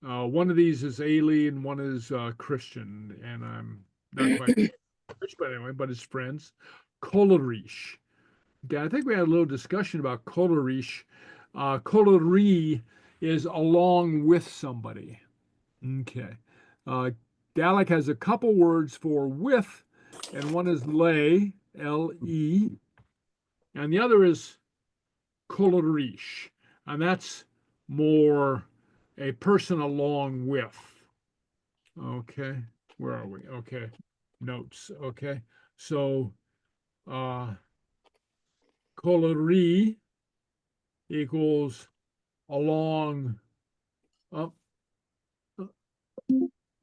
one of these is Ailey and one is Christian, and I'm not quite rich, but anyway, but his friends. Colorish. Okay, I think we had a little discussion about Colorish. Colori is along with somebody. Okay. Gaelic has a couple words for with, and one is lay, L-E, and the other is colorish, and that's more a person along with. Okay, where are we? Okay, notes. Okay, so colori equals along up.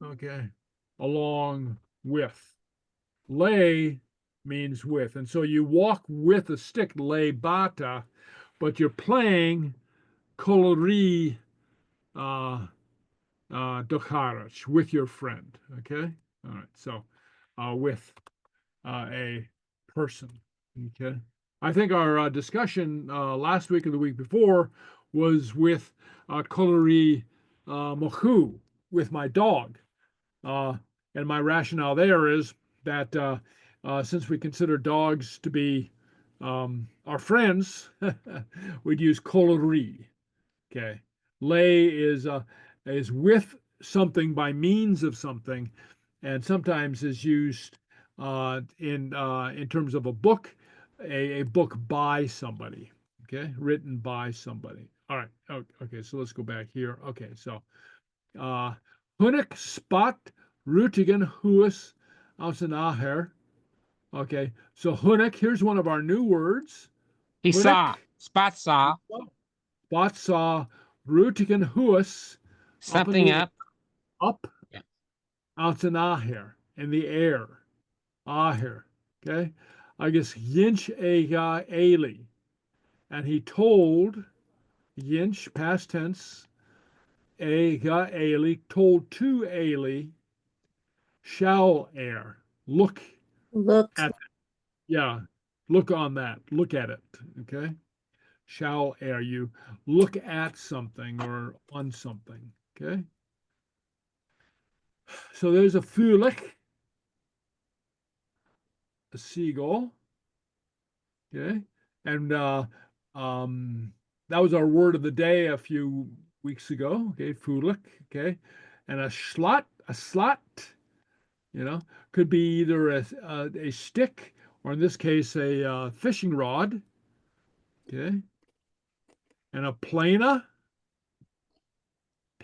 Okay, along with. Lay means with, and so you walk with a stick, lay bata, but you're playing colori docharach with your friend. Okay, all right. So with a person. Okay, I think our discussion last week or the week before was with colori mochu, with my dog. And my rationale there is that since we consider dogs to be our friends, we'd use colori. Okay, lay is with something by means of something, and sometimes is used in terms of a book, a book by somebody. Okay, written by somebody. All right. Okay, so let's go back here. Okay, so Hunnic spot rutigan huas aus an aher. Okay, so Hunnic, here's one of our new words. He Hunnic. saw. Spot saw Spot saw rutigan huas something up. up. Yeah. Out an aher, in the air. Aher. Okay. I guess yinch ega eli. And he told yinch, past tense, ega eli, told to Ailey, shall air. Look Look. at, yeah, look on that. Look at it. Okay. Shall air, you look at something or on something. Okay. So there's a fulik, a seagull. Okay. And that was our word of the day a few weeks ago. Okay. Fulik. Okay. And a slot, could be either a stick or in this case a fishing rod. Okay. And a plana.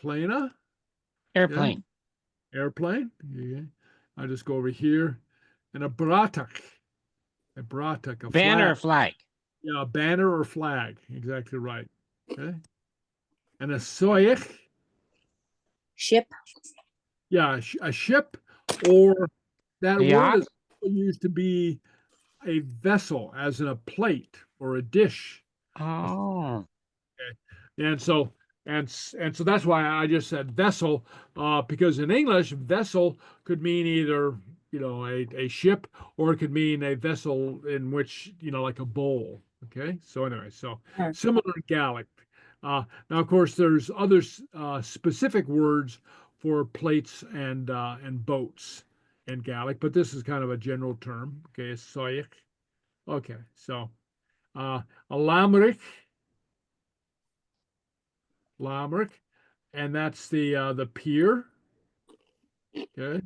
Airplane. Yeah. Airplane. Okay. I'll just go over here. And a bratak. A bratak. A Banner or flag. flag. Yeah, a banner or flag. Exactly right. Okay. And a soich. Ship. Yeah, a ship, or that A word yacht? is used to be a vessel, as in a plate or a dish. Oh. And so so that's why I just said vessel, because in English, vessel could mean either a ship, or it could mean a vessel in which like a bowl. Okay, so anyway, so Yeah. similar in Gaelic. Now, of course, there's other specific words for plates and boats in Gaelic, but this is kind of a general term. Okay, soich. Okay, so a lamerick. Lamerick, and that's the pier. Okay,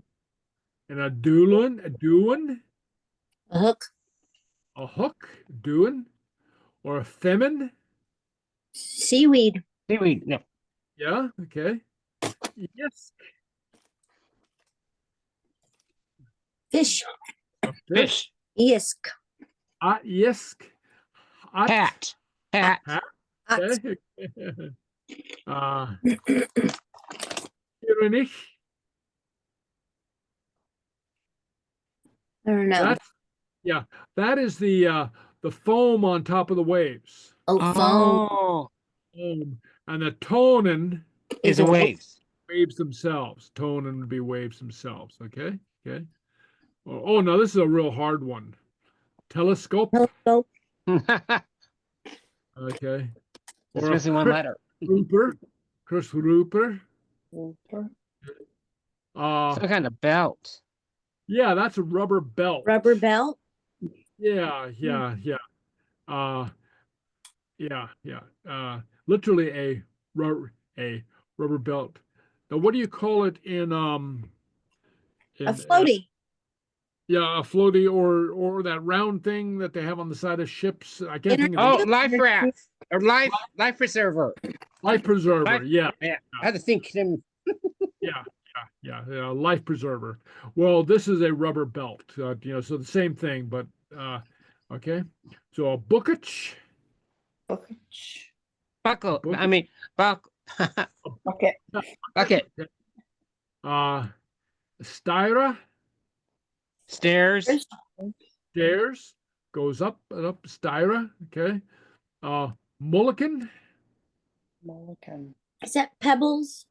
and a dúlan, A hook. a hook, dúan, or a femin. Seaweed. Seaweed. No. Yeah, okay. Yes. Fish. A Fish. Isk. Yes. Hat. Hat. Hat. Ox. Okay. Irregular. I don't know. That's yeah. That is the foam on top of the waves. Oh, phone Oh, And the tonin is a waves. waves themselves. Tonin would be waves themselves. Okay. Okay. Oh no, this is a real hard one. Telescope. telescope. Okay. It's Or a missing one letter. Rooper. Chris Rooper. Some kind of belt. Yeah, that's a rubber belt. Rubber belt. Yeah. Literally a rubber belt. Now, what do you call it in A floaty. yeah, a floaty or that round thing that they have on the side of ships? I can't think of Oh, the life raft or life preserver. life preserver. Life- Yeah, Yeah, I had to think. yeah, life preserver. Well, this is a rubber belt. So the same thing, but okay. So a bookage. Buckle. Bucket. I mean, buckle. Okay. Bucket. Styra. Stairs. Stairs goes up and up. Styra. Okay. Mulligan. Is that pebbles?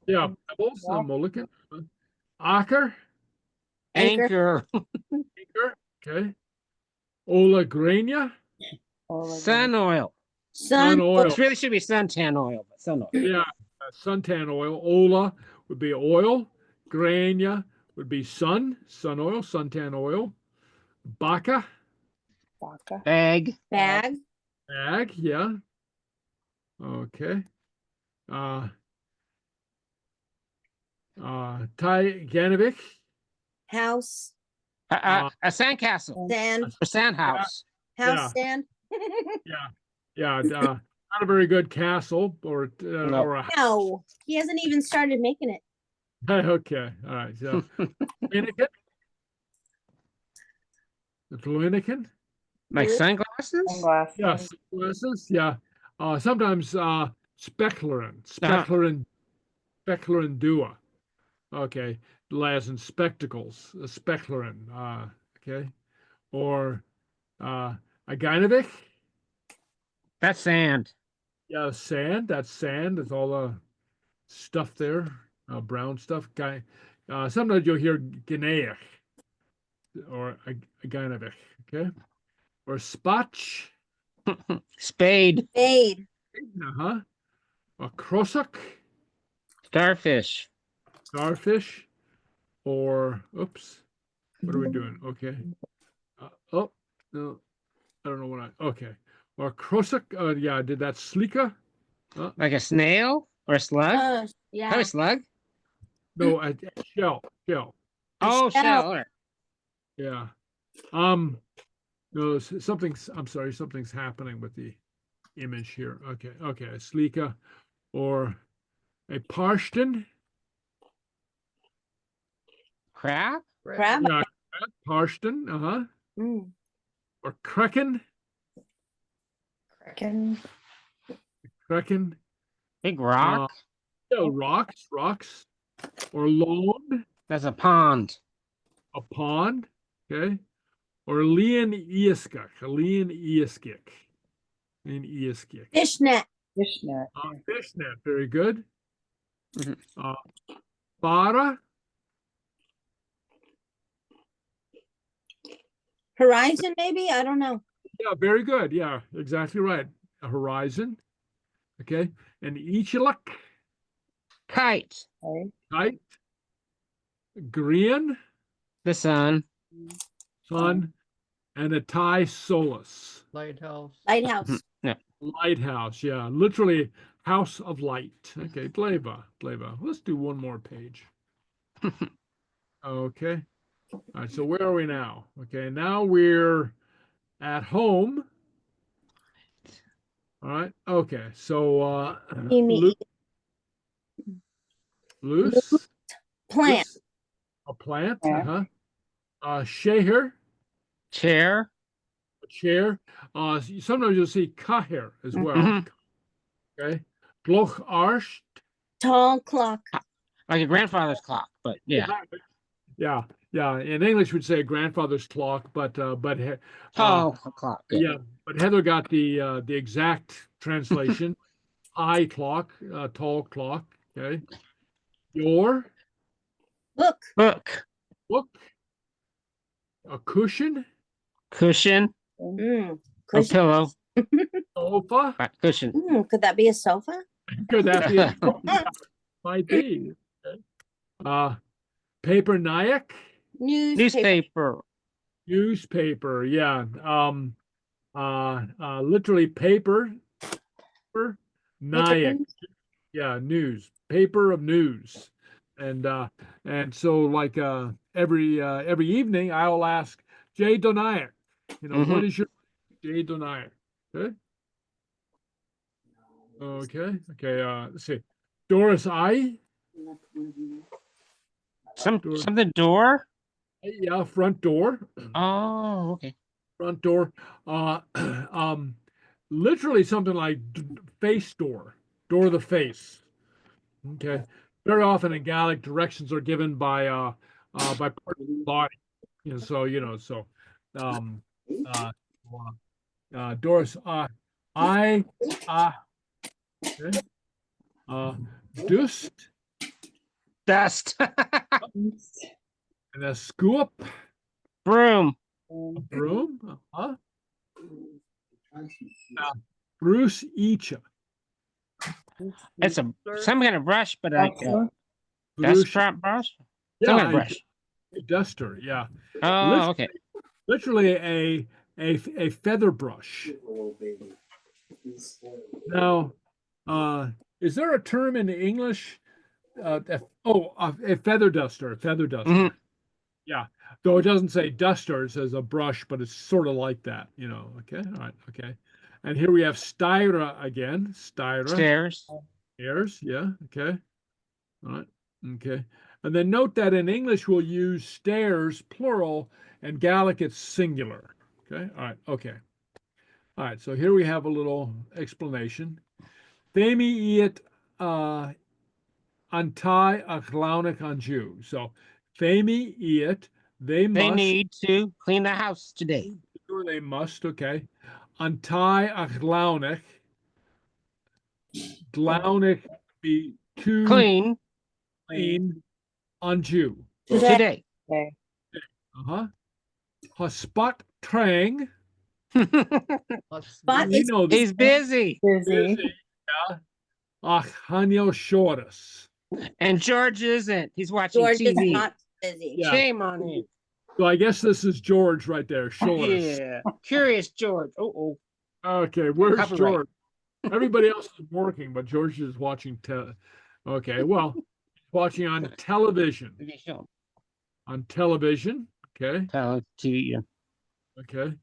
Yeah, pebbles. Mulligan. Acker. Anchor. Anchor. Okay. Ola Grania. Sun oil. Sun. oil. It really should be suntan oil, but sun oil. Yeah, suntan oil. Ola would be oil. Grania would be sun oil, suntan oil. Baka, Bag. Bag. bag, yeah. Okay. Tai Ganovic, House. A sandcastle. Sand. Or sand house. House sand. yeah. Not a very good castle or or a No, he hasn't even started making it. okay. All right. So Dominican. The Dominican. Like sunglasses? Yeah, sunglasses. Yeah. Sometimes specularant dua. Okay, as in spectacles, a specularant. Okay, or Aginovic. That's sand. Yeah, sand. That's sand. It's all the stuff there, brown stuff. Sometimes you'll hear Guinea or Aginovic. Okay, or Spotch. Spade. Spade. Uh-huh. A Crossock, Starfish. starfish, or oops, what are we doing? Okay. Oh no, I don't know what okay. Or Crossock, yeah, I did that Sleeka. Like a snail or a slug? Probably Yeah. a slug. No, a shell. Oh, shell. All right. Yeah. No, something's. I'm sorry, something's happening with the image here. Okay, a Sleeka, or a Parston. Crab? Crab. Yeah, Parston. Mm. Or Kraken. Kraken. Big rock. Yeah, rocks. Or lawn, That's a pond. a pond. Okay. Or Lean Ieskik. Fishnet. Fishnet. Very good. Mhm. Bara. Horizon, maybe? I don't know. Yeah, very good. Yeah, exactly right. A horizon. Okay. And Ichiluk. Kite. Kite. Green. The sun. Sun. And a Thai Solus. Lighthouse. Lighthouse. Yeah. Lighthouse. Yeah. Literally house of light. Okay. Gleba. Let's do one more page. Okay. All right. So where are we now? Okay. Now we're at home. All right. Okay. So Amy, loose, plant. loose, a plant. Yeah. Sheher, Chair. a chair. Sometimes you'll see kaher as well. Mhm. Okay. Gloch arsht. Tall clock. Like a grandfather's clock, but yeah. Yeah. Yeah. In English, we'd say grandfather's clock, but Tall clock. Yeah. yeah. But Heather got the exact translation. High clock, tall clock. Okay. Your Book. Book. book, a cushion, Cushion. Mm. A Cushion. pillow. sofa. But cushion. Could that be a sofa? Could that be a might be. Okay. Paper nayak, Newspaper. Newspaper. newspaper. Yeah. Literally paper. Nayak. Yeah, news. Paper of news. And so like every evening I will ask Jay Donayak, what is your Jay Donayak? Okay. Okay. Let's see. Doris I. Something door. Yeah, front door. Oh, okay. Front door. Literally something like face door. Door of the face. Okay. Very often in Gaelic, directions are given by part of the body. Doris, I, okay. Dust, Dust. and a scoop, Broom. a broom, Bruce Echa. It's some kind of brush, but like Duster. dust trap brush. Some kind of brush. A duster, yeah. Oh, okay. Literally a feather brush. Now, is there a term in English? A feather duster, a feather duster. Mhm. Yeah, though it doesn't say duster, it says a brush, but it's sort of like that, Okay, all right, okay. And here we have styra again, styra. Stairs. Stairs, yeah, okay. All right, okay. And then note that in English we'll use stairs, plural, and Gaelic it's singular. Okay, all right, okay. All right, so here we have a little explanation. Themi iet anti achlaunik anju. So Themi iet, they They must. need to clean the house today. Sure, they must, okay. Anti achlaunik. Glaunik be to Clean clean anju. today. Uh-huh. Hospat trang. But We it's know this. He's busy. Busy. Yeah. Ach, Hanyo Shortus. And George isn't. He's watching George is TV. not busy. Yeah. Shame on him. So I guess this is George right there, Shortus. Yeah. Curious George. Oh. Okay, where's Copyright. George? Everybody else is working, but George is watching. Okay, well, watching on television. On television. Okay. TV. Yeah. Okay.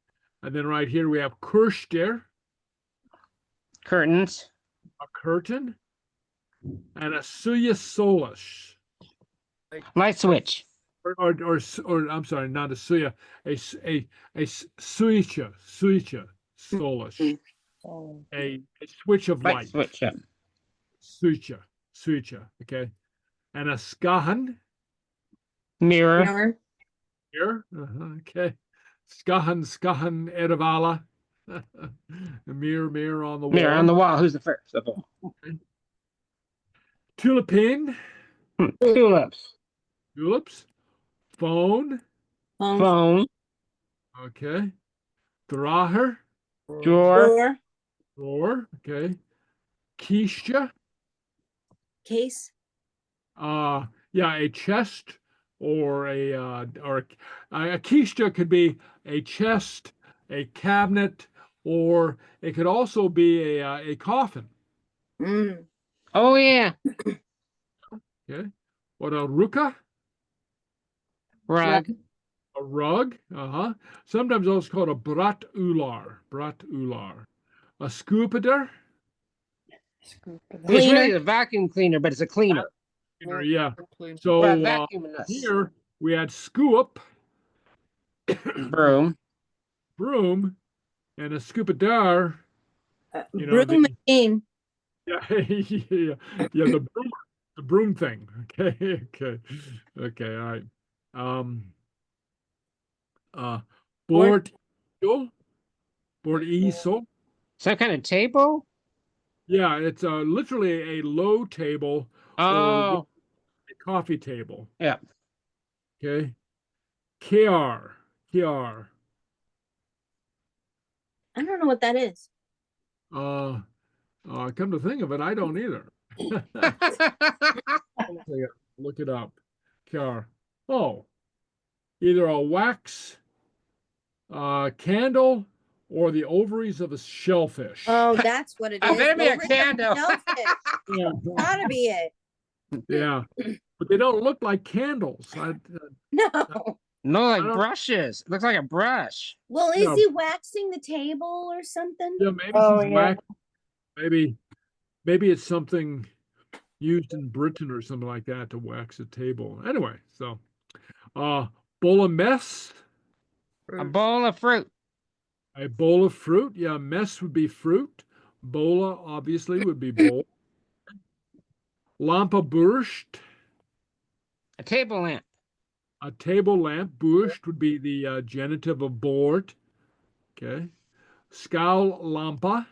And then right here we have Kurster, Curtains. a curtain, and a suya solish. Light switch. Or I'm sorry, not a suya, a suicha solish. A switch of Light light. switch. Yeah. Suicha, okay. And a skahan Mirror. Mirror. here. Okay. Skahan edavala. Mirror on the wall. Mirror on the wall. Who's the first of all? Tulipin, Tulips. tulips, phone, Phone. okay. Draher, Drawer. drawer, okay. Quiche, Case. yeah, a chest or a quiche could be a chest, a cabinet, or it could also be a coffin. Mm. Oh yeah. Okay. What a ruka? Rug. A rug. Uh-huh. Sometimes also called a brat ular. Brat ular. A scoopader. Scoop of It's that. Cleaner. really a vacuum cleaner, but it's a cleaner. Yeah. Clean. So Vacuuming us. here we had scoop, Broom. broom, and a scoopadar. You know, Broom machine. yeah, yeah, yeah, the broom thing. Okay, okay, all right. Um, board, board easel. Some kind of table? Yeah, it's literally a low table or Oh, a coffee table. yeah. Okay, KR, KR. I don't know what that is. Come to think of it, I don't either. Look it up. KR. Oh, either a wax candle or the ovaries of a shellfish. Oh, that's what it I is. better be a Over candle. shellfish. Yeah, Gotta be it. yeah, but they don't look like candles. No. No, like I don't- brushes. Looks like a brush. Well, Yeah. is he waxing the table or something? Yeah, maybe Oh, she's yeah. wax. Maybe it's something used in Britain or something like that to wax a table. Anyway, so bowl of mess, A bowl of fruit. a bowl of fruit. Yeah, mess would be fruit. Bola obviously would be bowl. Lampa borscht, A table lamp. a table lamp. Borscht would be the genitive of board. Okay. Scowl lampa.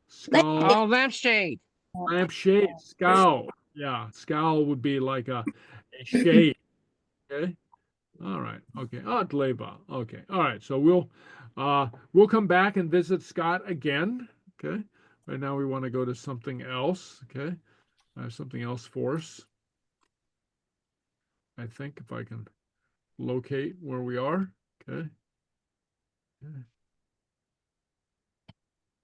Scowl Oh, lampshade. lampshade. Scowl. Yeah, scowl would be like a shade. Okay. All right. Okay. Leba. Okay. All right. So we'll come back and visit Scott again. Okay. Right now we want to go to something else. Okay. I have something else for us. I think if I can locate where we are. Okay.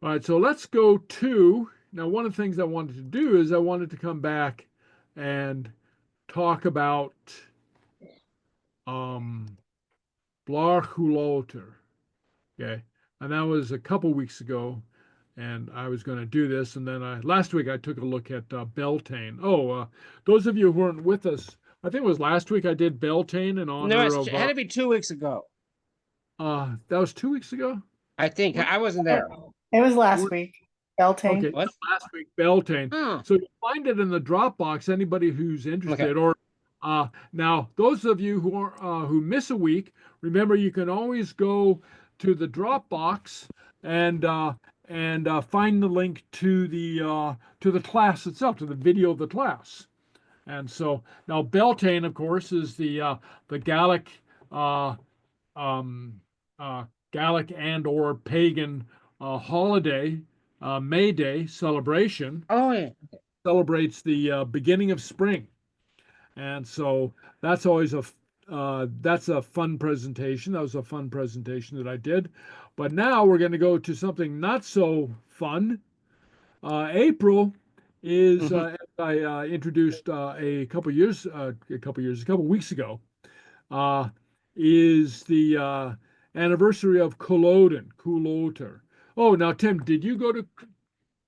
All right, so let's go to now. One of the things I wanted to do is I wanted to come back and talk about Blàr Chùil. Okay, and that was a couple weeks ago, and I was going to do this, and then last week I took a look at Beltane. Those of you who weren't with us, I think it was last week I did Beltane in honor No, of. it had to be 2 weeks ago. That was 2 weeks ago. I think I wasn't there. It was last What- week. Beltane. Okay, What? last week Beltane. Hmm. So you find it in the Dropbox. Anybody who's interested, or now those of you who are who miss a week, remember you can always go to the Dropbox and find the link to the class itself, to the video of the class. And so now Beltane, of course, is the Gaelic Gaelic and or pagan holiday, May Day celebration. Oh, yeah. Celebrates the beginning of spring, and so that's always that's a fun presentation. That was a fun presentation that I did, but now we're going to go to something not so fun. April is as I introduced a couple weeks ago, is the anniversary of Culloden. Oh, now Tim, did you go to?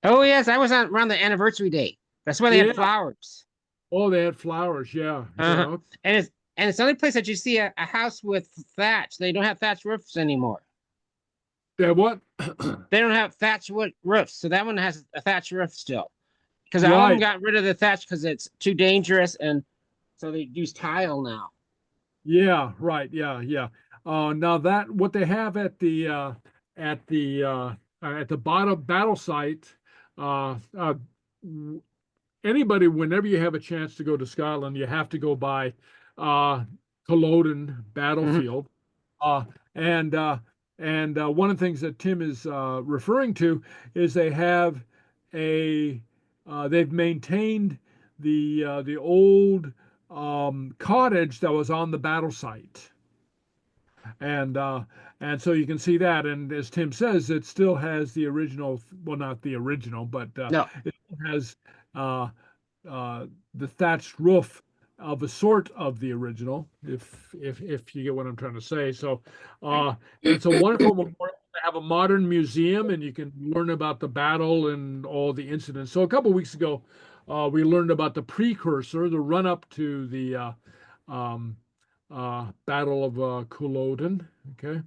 Oh, yes. I was around the anniversary date. That's why they Yeah. had flowers. Oh, they had flowers. Yeah. Uh-huh. And it's the only place that you see a house with thatch. They don't have thatch roofs anymore. Yeah. What? They don't have thatch wood roofs. So that one has a thatch roof still. Because all of them Right. got rid of the thatch because it's too dangerous. And so they use tile now. Yeah. Right. Yeah. Now that what they have at the battle site, anybody, whenever you have a chance to go to Scotland, you have to go by Culloden battlefield. And one of the things that Tim is referring to is they have they've maintained the old cottage that was on the battle site. And so you can see that, and as Tim says, it still has the original. Well, not the original, but No. it has the thatched roof of a sort of the original, if you get what I'm trying to say. So it's a wonderful memorial to have a modern museum, and you can learn about the battle and all the incidents. So a couple of weeks ago, we learned about the precursor, the run up to the Battle of Culloden. Okay,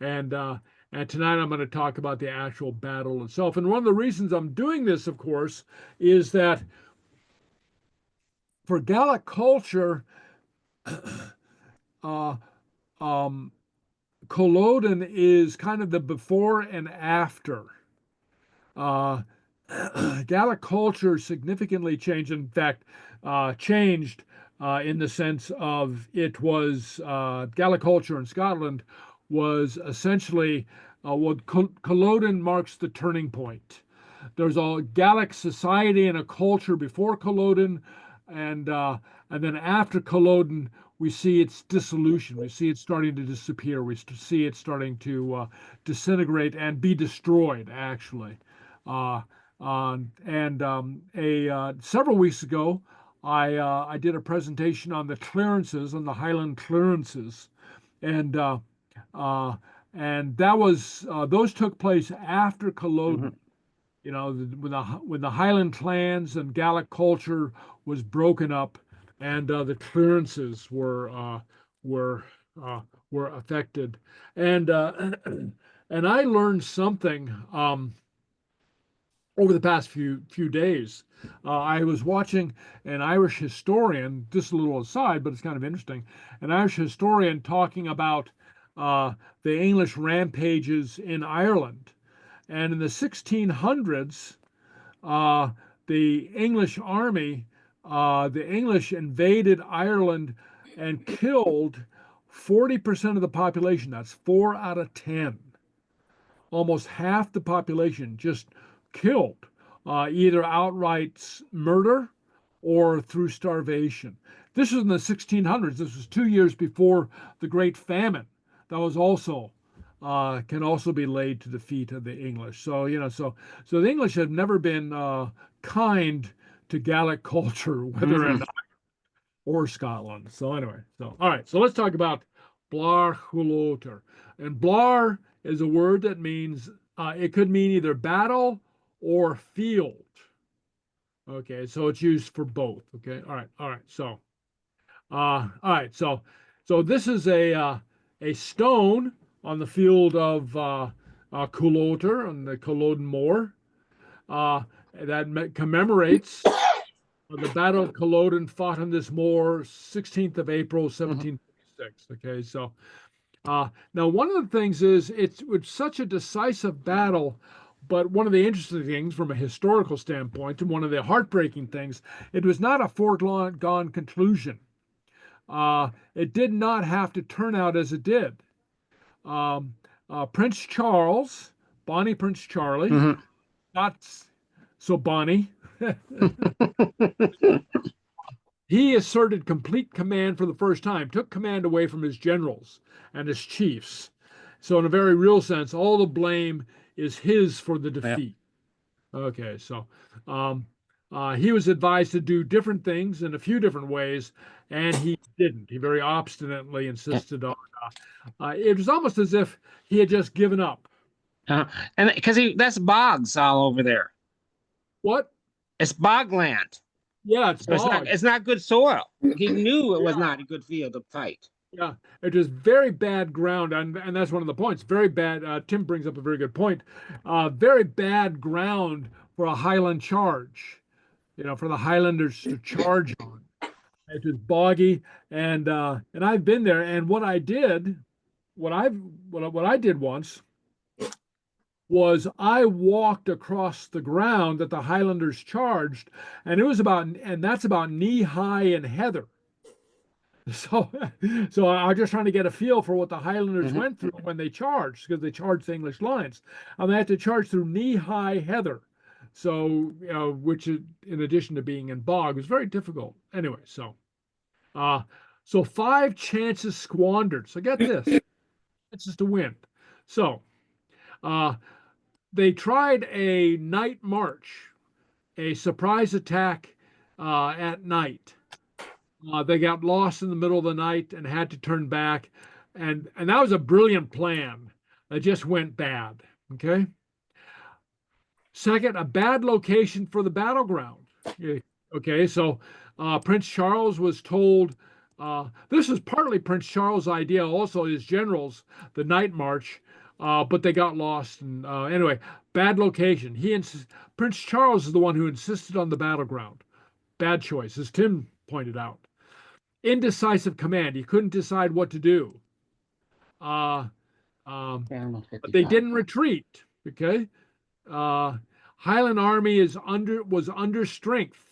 and tonight I'm going to talk about the actual battle itself. And one of the reasons I'm doing this, of course, is that for Gaelic culture, uh, Culloden is kind of the before and after. Uh, Gaelic culture significantly changed. In fact, changed in the sense of it was Gaelic culture in Scotland was essentially what Culloden marks the turning point. There's a Gaelic society and a culture before Culloden, and then after Culloden, we see its dissolution. We see it starting to disappear. We see it starting to disintegrate and be destroyed, actually. Several weeks ago, I did a presentation on the clearances, on the Highland clearances, and that was those took place after Culloden. You know, when the Highland clans and Gaelic culture was broken up, and the clearances were affected, and and I learned something over the past few days. I was watching an Irish historian, just a little aside, but it's kind of interesting, an Irish historian talking about the English rampages in Ireland. And in the 1600s, the English army, the English invaded Ireland and killed 40% of the population. That's 4 out of 10. Almost half the population just killed, either outright murder or through starvation. This was in the 1600s. This was 2 years before the Great Famine. That was also can also be laid to the feet of the English. So so the English have never been kind to Gaelic culture, whether in or Scotland. So anyway, so all right. So let's talk about Blàr Chùil. And Blàr is a word that means it could mean either battle or field. Okay, so it's used for both. Okay, all right. So, all right. So this is a stone on the field of Chùil on the Culloden Moor that commemorates the Battle of Culloden fought on this moor, 16th of April, 1756. Okay, so now one of the things is it's such a decisive battle, but one of the interesting things from a historical standpoint, and one of the heartbreaking things, it was not a foregone conclusion. It did not have to turn out as it did. Prince Charles, Bonnie Prince Charlie, not so Bonnie, he asserted complete command for the first time, took command away from his generals and his chiefs. So in a very real sense, all the blame is his for the defeat. Yeah. Okay, so he was advised to do different things in a few different ways, and he didn't. He very obstinately insisted on. It was almost as if he had just given up. And because that's bogs all over there. What? It's bogland. Yeah, so it's not good soil. He knew it was not a good field to fight. Yeah, it was very bad ground, and that's one of the points. Very bad. Tim brings up a very good point. Very bad ground for a Highland charge. For the Highlanders to charge on. It was boggy, and I've been there. And what I did once was I walked across the ground that the Highlanders charged, and that's about knee high in heather. So I'm just trying to get a feel for what the Highlanders went through when they charged, because they charged the English lines, and they had to charge through knee high heather. So which is, in addition to being in bog, was very difficult. Anyway, so 5 chances squandered. So get this, chances to win. So they tried a night march, a surprise attack at night. They got lost in the middle of the night and had to turn back, and that was a brilliant plan. It just went bad. Okay. Second, a bad location for the battleground. Okay, so Prince Charles was told, this is partly Prince Charles' idea, also his generals, the night march, but they got lost. And anyway, bad location. Prince Charles is the one who insisted on the battleground. Bad choice, as Tim pointed out. Indecisive command. He couldn't decide what to do. But they didn't retreat. Okay. Highland Army was under strength.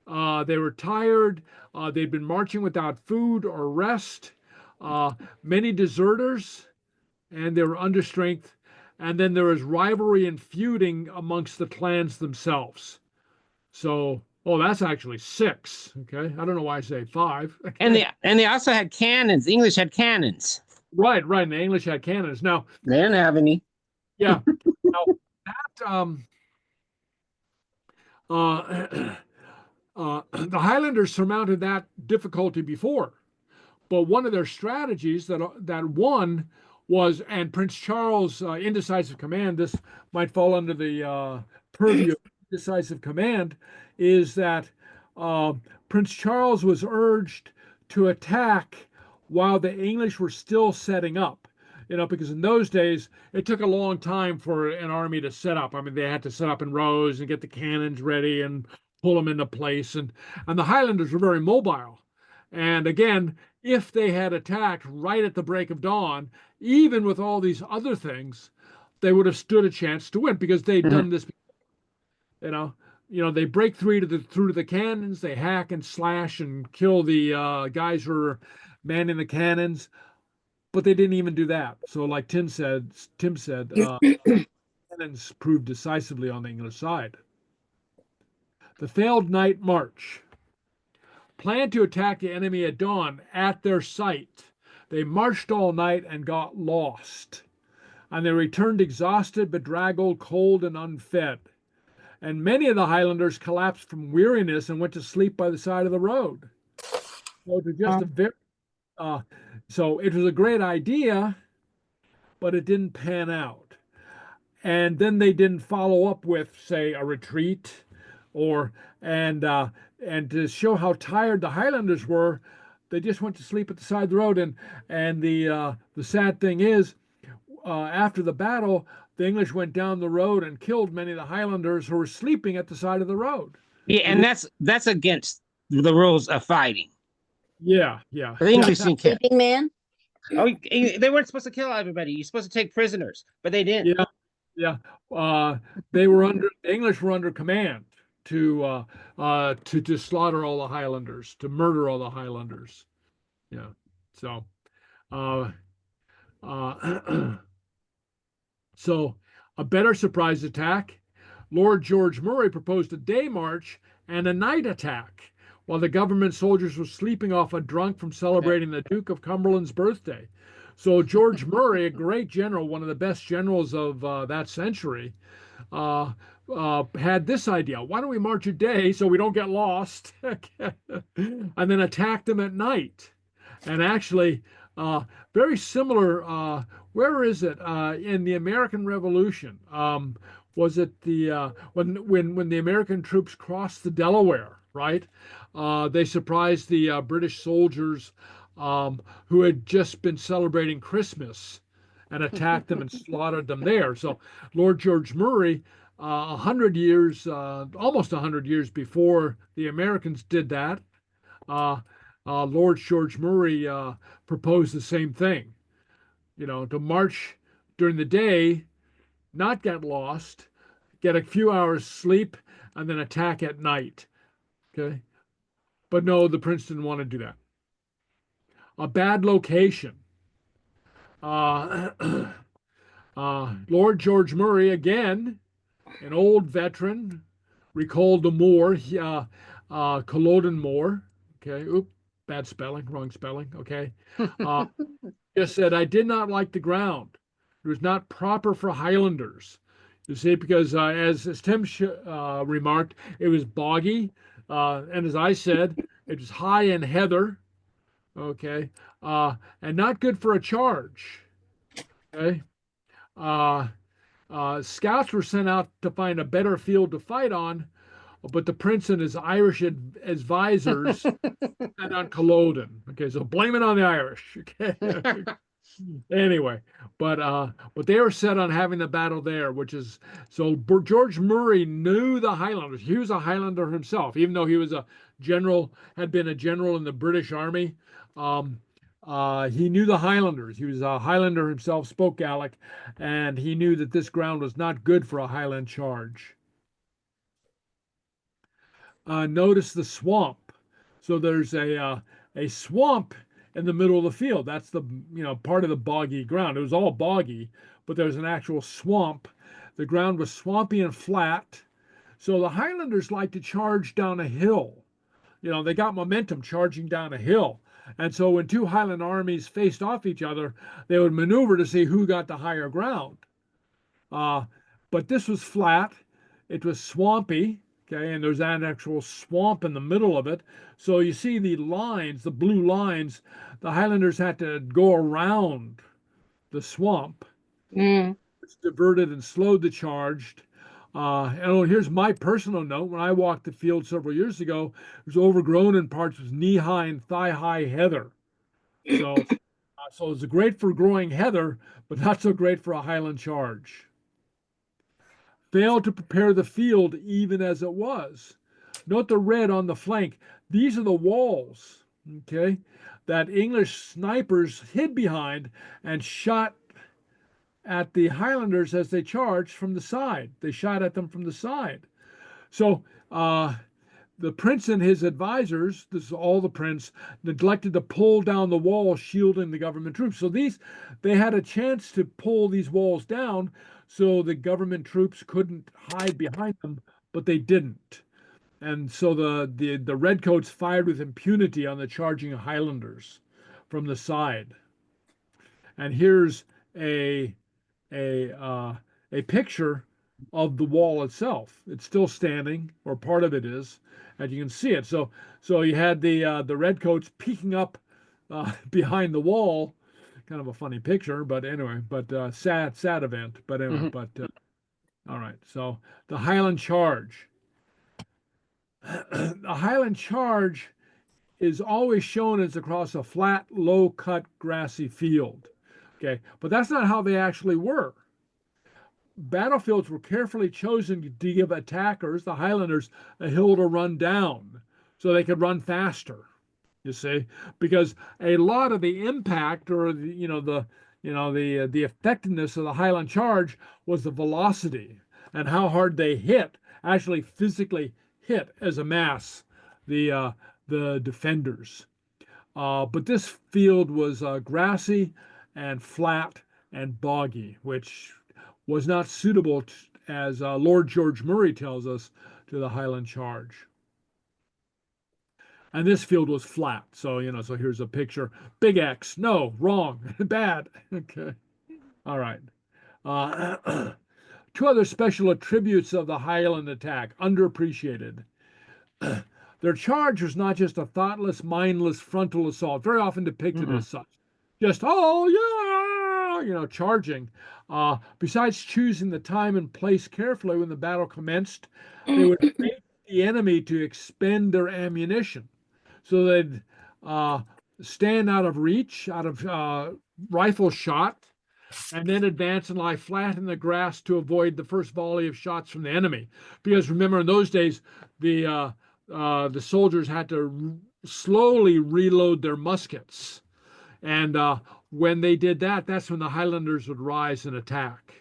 They were tired. They'd been marching without food or rest. Many deserters, and they were under strength. And then there was rivalry and feuding amongst the clans themselves. So, that's actually 6. Okay, I don't know why I say 5. And they also had cannons. The English had cannons. Right. And the English had cannons. Now they didn't have any. Yeah. Now that the Highlanders surmounted that difficulty before, but one of their strategies that won was, and Prince Charles' indecisive command, this might fall under the purview of indecisive command, is that Prince Charles was urged to attack while the English were still setting up. Because in those days, it took a long time for an army to set up. I mean, they had to set up in rows and get the cannons ready and pull them into place. And the Highlanders were very mobile. And again, if they had attacked right at the break of dawn, even with all these other things, they would have stood a chance to win because they'd done this. They break through to the cannons, they hack and slash and kill the guys who are manning the cannons. But they didn't even do that. So, like Tim said, cannons proved decisively on the English side. The failed night march. Planned to attack the enemy at dawn at their site. They marched all night and got lost. And they returned exhausted, bedraggled, cold, and unfed. And many of the Highlanders collapsed from weariness and went to sleep by the side of the road. So it was just a very so it was a great idea, but it didn't pan out. And then they didn't follow up with, say, a retreat, and to show how tired the Highlanders were, they just went to sleep at the side of the road. And the sad thing is, after the battle, the English went down the road and killed many of the Highlanders who were sleeping at the side of the road. Yeah, and that's against the rules of fighting. Yeah. The English didn't kill. Sleeping man? Oh, they weren't supposed to kill everybody. You're supposed to take prisoners, but they didn't. Yeah. The English were under command to slaughter all the Highlanders, to murder all the Highlanders. Yeah. So, so a better surprise attack. Lord George Murray proposed a day march and a night attack, while the government soldiers were sleeping off a drunk from celebrating the Duke of Cumberland's birthday. So George Murray, a great general, one of the best generals of that century, had this idea: why don't we march a day so we don't get lost, and then attack them at night? And actually, very similar. Where is it in the American Revolution? Was it when the American troops crossed the Delaware? Right? They surprised the British soldiers who had just been celebrating Christmas and attacked them and slaughtered them there. So Lord George Murray, almost 100 years before the Americans did that, Lord George Murray proposed the same thing, to march during the day, not get lost, get a few hours sleep, and then attack at night. Okay. But no, the Prince didn't want to do that. A bad location. Lord George Murray, again, an old veteran, recalled the moor, Culloden Moor. Okay. Bad spelling, wrong spelling. Okay. Just said, I did not like the ground. It was not proper for Highlanders. You see, because as Tim remarked, it was boggy. And as I said, it was high in heather, okay, and not good for a charge, okay. scouts were sent out to find a better field to fight on, but the prince and his Irish advisors sent on Culloden. Okay, so blame it on the Irish. Okay. Anyway, but they were set on having the battle there, which is so George Murray knew the Highlanders. He was a Highlander himself, even though he was a general, had been a general in the British Army. He knew the Highlanders. He was a Highlander himself, spoke Gaelic, and he knew that this ground was not good for a Highland charge. Notice the swamp. So there's a swamp in the middle of the field. That's the part of the boggy ground. It was all boggy, but there's an actual swamp. The ground was swampy and flat. So the Highlanders like to charge down a hill. They got momentum charging down a hill. And so when two Highland armies faced off each other, they would maneuver to see who got the higher ground. But this was flat. It was swampy. Okay, and there's an actual swamp in the middle of it. So you see the lines, the blue lines, the Highlanders had to go around the swamp. Mm. It's diverted and slowed the charge. And here's my personal note. When I walked the field several years ago, it was overgrown in parts with knee-high and thigh-high heather. So, so it's great for growing heather, but not so great for a Highland charge. Failed to prepare the field even as it was. Note the red on the flank. These are the walls, okay, that English snipers hid behind and shot at the Highlanders as they charged from the side. They shot at them from the side. So the prince and his advisors, this is all the prince, neglected to pull down the wall shielding the government troops. So they had a chance to pull these walls down so the government troops couldn't hide behind them, but they didn't. And so the redcoats fired with impunity on the charging Highlanders from the side. And here's a picture of the wall itself. It's still standing, or part of it is, and you can see it. So you had the redcoats peeking up behind the wall. Kind of a funny picture, but anyway, sad event. But anyway, all right. So the Highland charge. The Highland charge is always shown as across a flat, low-cut, grassy field. Okay, but that's not how they actually were. Battlefields were carefully chosen to give attackers, the Highlanders, a hill to run down so they could run faster. You see, because a lot of the impact or the effectiveness of the Highland charge was the velocity and how hard they hit, actually physically hit as a mass the defenders. But this field was grassy and flat and boggy, which was not suitable, as Lord George Murray tells us, to the Highland charge. And this field was flat. So, so here's a picture. Big X. No, wrong. Bad. Okay. All right. Two other special attributes of the Highland attack, underappreciated. Their charge was not just a thoughtless, mindless frontal assault, very often depicted as such. Just, oh, yeah, charging. Besides choosing the time and place carefully when the battle commenced, they would wait the enemy to expend their ammunition. So they'd stand out of reach, out of rifle shot, and then advance and lie flat in the grass to avoid the first volley of shots from the enemy. Because remember, in those days, the soldiers had to slowly reload their muskets. And when they did that, that's when the Highlanders would rise and attack.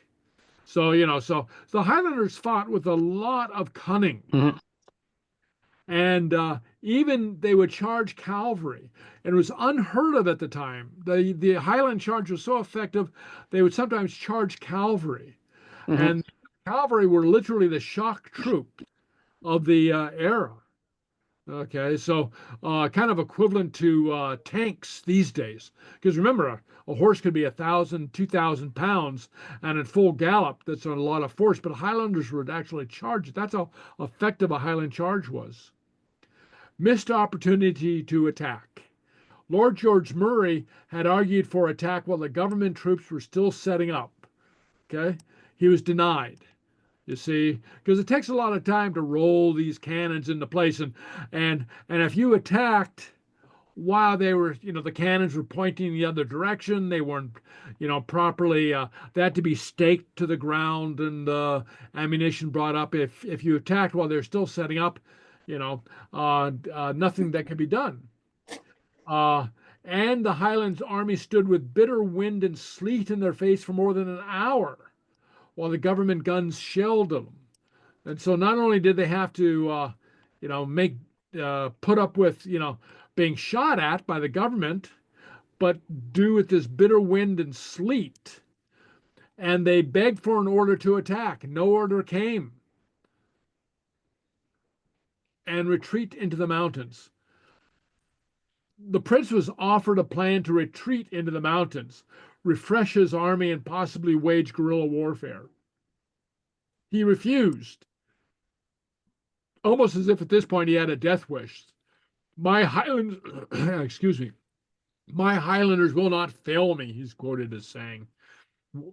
So, so the Highlanders fought with a lot of cunning. Mm-hmm. And even they would charge cavalry. And it was unheard of at the time. The Highland charge was so effective, they would sometimes charge cavalry. Mm-hmm. And cavalry were literally the shock troop of the era. Okay, so kind of equivalent to tanks these days. Because remember, a horse could be 1,000, 2,000 pounds, and at full gallop, that's a lot of force. But Highlanders would actually charge. That's how effective a Highland charge was. Missed opportunity to attack. Lord George Murray had argued for attack while the government troops were still setting up. Okay, he was denied. You see, because it takes a lot of time to roll these cannons into place, and if you attacked while they were, the cannons were pointing the other direction, they weren't, properly. They had to be staked to the ground and ammunition brought up. If you attacked while they're still setting up, nothing that could be done. And the Highlands army stood with bitter wind and sleet in their face for more than an hour while the government guns shelled them. And so not only did they have to, put up with, being shot at by the government, but do with this bitter wind and sleet. And they begged for an order to attack. No order came. And retreat into the mountains. The prince was offered a plan to retreat into the mountains, refresh his army, and possibly wage guerrilla warfare. He refused, almost as if at this point he had a death wish. My Highlanders, excuse me, my Highlanders will not fail me, he's quoted as saying.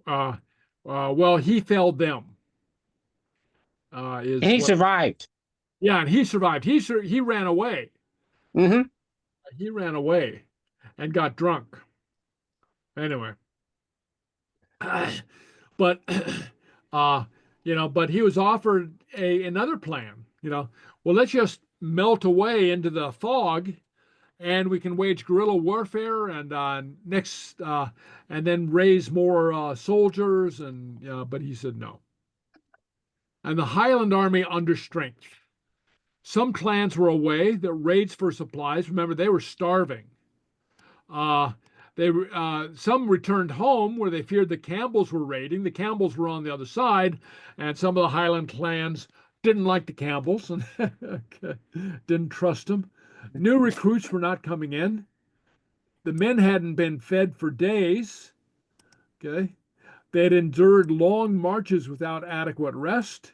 Well, he failed them. And he survived. Yeah, and he survived. He ran away. Mm-hmm. He ran away and got drunk. Anyway. But but he was offered another plan, well, let's just melt away into the fog and we can wage guerrilla warfare and and then raise more soldiers but he said no. And the Highland army under strength. Some clans were away that raids for supplies. Remember, they were starving. Some returned home where they feared the Campbells were raiding. The Campbells were on the other side, and some of the Highland clans didn't like the Campbells and didn't trust them. New recruits were not coming in. The men hadn't been fed for days. Okay, they had endured long marches without adequate rest.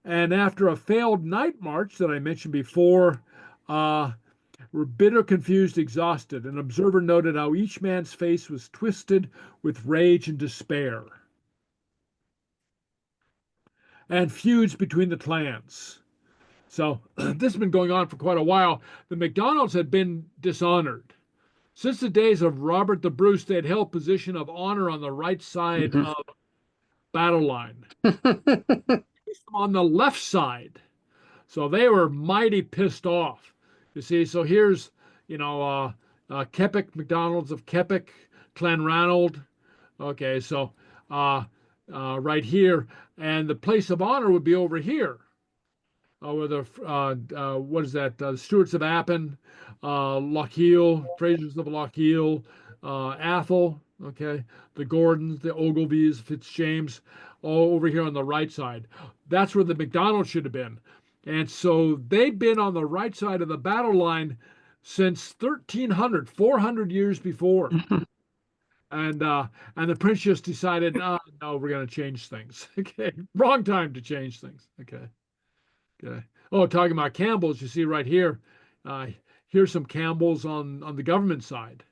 And after a failed night march that I mentioned before, were bitter, confused, exhausted. An observer noted how each man's face was twisted with rage and despair. And feuds between the clans. So this has been going on for quite a while. The MacDonalds had been dishonored. Since the days of Robert the Bruce, they had held position of honor on the right side of battle line. On the left side. So they were mighty pissed off. You see, so here's, Keppoch, MacDonald's of Keppoch, Clanranald. Okay, so right here. And the place of honor would be over here. Where the, what is that? Stewarts of Appin, Lochiel, Frasers of Lochiel, Athol, okay, the Gordons, the Ogilvies, Fitzjames, all over here on the right side. That's where the MacDonalds should have been. And so they'd been on the right side of the battle line since 1300, 400 years before. And the prince just decided, no, we're going to change things. Okay, wrong time to change things. Okay. Oh, talking about Campbells, you see right here, here's some Campbells on the government side.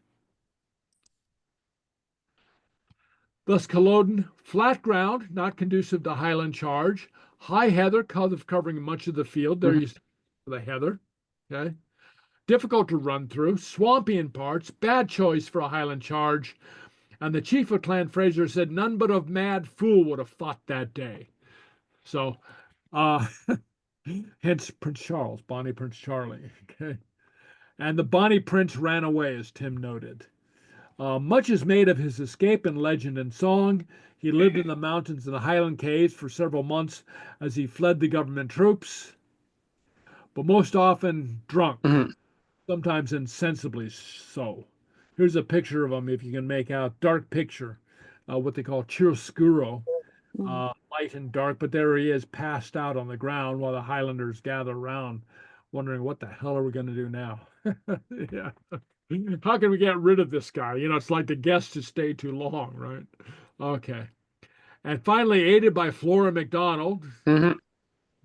Thus Culloden, flat ground, not conducive to Highland charge. High heather covering much of the field. There you see the heather. Okay. Difficult to run through. Swampy in parts. Bad choice for a Highland charge. And the chief of Clan Fraser said none but a mad fool would have fought that day. So, hence Prince Charles, Bonnie Prince Charlie. Okay. And the Bonnie Prince ran away, as Tim noted. Much is made of his escape in legend and song. He lived in the mountains and the Highland caves for several months as he fled the government troops, but most often drunk, sometimes insensibly so. Here's a picture of him, if you can make out, dark picture, what they call chiaroscuro, light and dark, but there he is passed out on the ground while the Highlanders gather around, wondering what the hell are we going to do now? Yeah. How can we get rid of this guy? It's like the guest has stayed too long, right? Okay. And finally, aided by Flora MacDonald,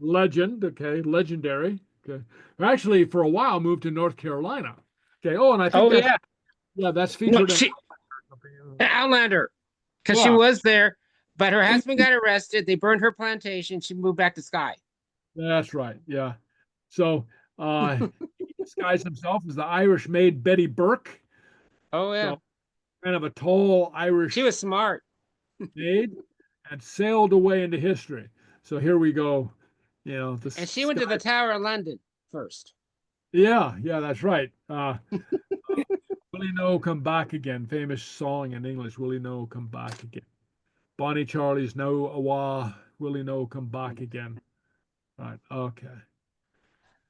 legend, okay, legendary. Okay. Actually, for a while, moved to North Carolina. Okay. Oh, and I think that's featured Outlander, because Yeah. she was there But her husband got arrested. They burned her plantation. She moved back to Skye. That's right. Yeah. So he disguised himself as the Irish maid Betty Burke. Oh yeah, So kind of a tall Irish she was smart. maid and sailed away into history. So here we go. You know, the And she went to the sky- Tower of London first. Yeah, that's right. Willie No Come Back Again, famous song in English. Willie No Come Back Again. Bonnie Charlie's No Awa, Willie No Come Back Again. Right. Okay.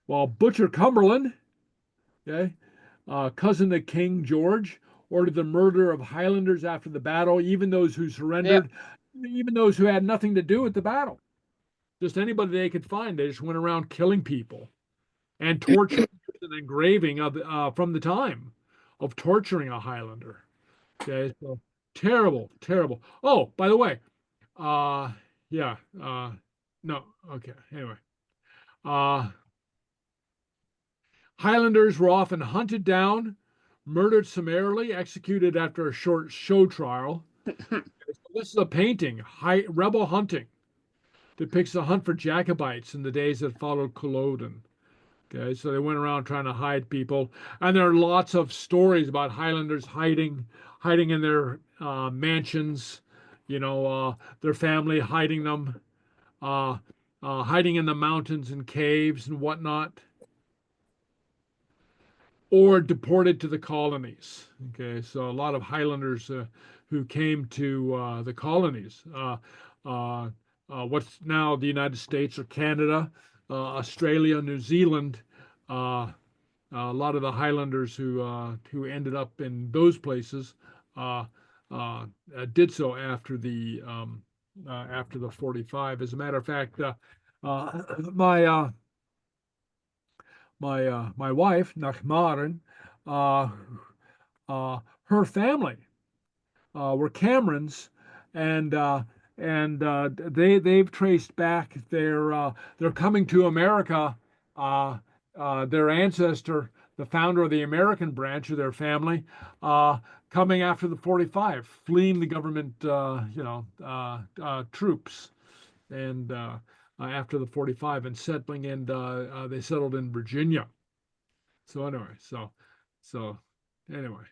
Well, Butcher Cumberland, okay, cousin of King George, ordered the murder of Highlanders after the battle, even those who surrendered, even those who had nothing to do with the battle. Just anybody they could find. They just went around killing people and torturing and engraving of from the time of torturing a Highlander. Okay, so terrible, terrible. Oh, by the way, yeah, no, okay. Anyway, Highlanders were often hunted down, murdered summarily, executed after a short show trial. This is a painting, Rebel Hunting, depicts the hunt for Jacobites in the days that followed Culloden. Okay, so they went around trying to hide people, and there are lots of stories about Highlanders hiding in their mansions, their family hiding them, hiding in the mountains and caves and whatnot, or deported to the colonies. Okay, so a lot of Highlanders who came to the colonies, what's now the United States or Canada, Australia, New Zealand. A lot of the Highlanders who ended up in those places did so after the 45. As a matter of fact, my my wife Nachmarin, her family were Camerons, and they've traced back their coming to America. Their ancestor, the founder of the American branch of their family, coming after the 45, fleeing the government, troops, and after the 45, and settling in. They settled in Virginia. So anyway.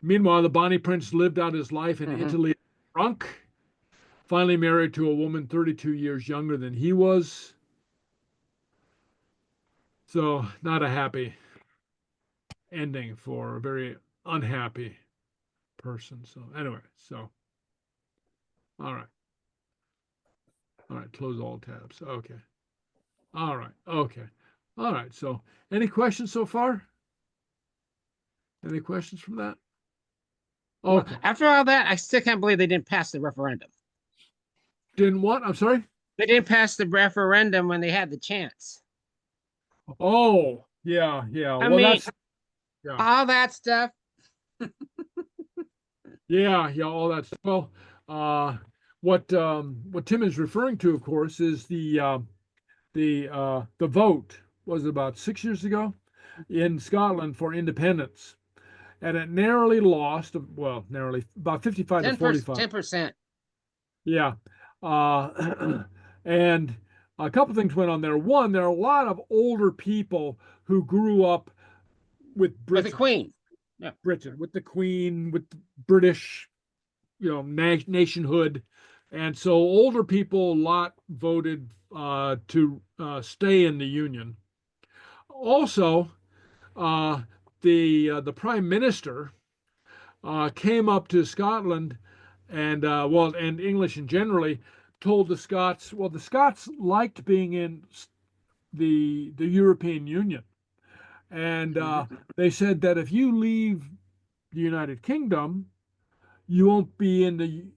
Meanwhile, the Bonnie Prince lived out his life in Italy, drunk. Finally married to a woman 32 years younger than he was. So not a happy ending for a very unhappy person. So anyway, all right. All right, close all tabs. Okay. All right. Okay. All right. So any questions so far? Any questions from that? Okay. Well, after all that, I still can't believe they didn't pass the referendum. Didn't what? I'm sorry? They didn't pass the referendum when they had the chance. Oh, yeah. I Well, mean, that's yeah. all that stuff. Yeah, all that stuff. Well, what Tim is referring to, of course, is the vote was about 6 years ago in Scotland for independence, and it narrowly lost. Well, narrowly about 55 to 45. 10%. Yeah, and a couple things went on there. One, there are a lot of older people who grew up with With Britain. the Queen. Britain, with the Queen, with the British, nationhood, and so older people a lot voted to stay in the Union. Also, the Prime Minister came up to Scotland, and and English in generally told the Scots. Well, the Scots liked being in the European Union. And they said that if you leave the United Kingdom, you won't be in the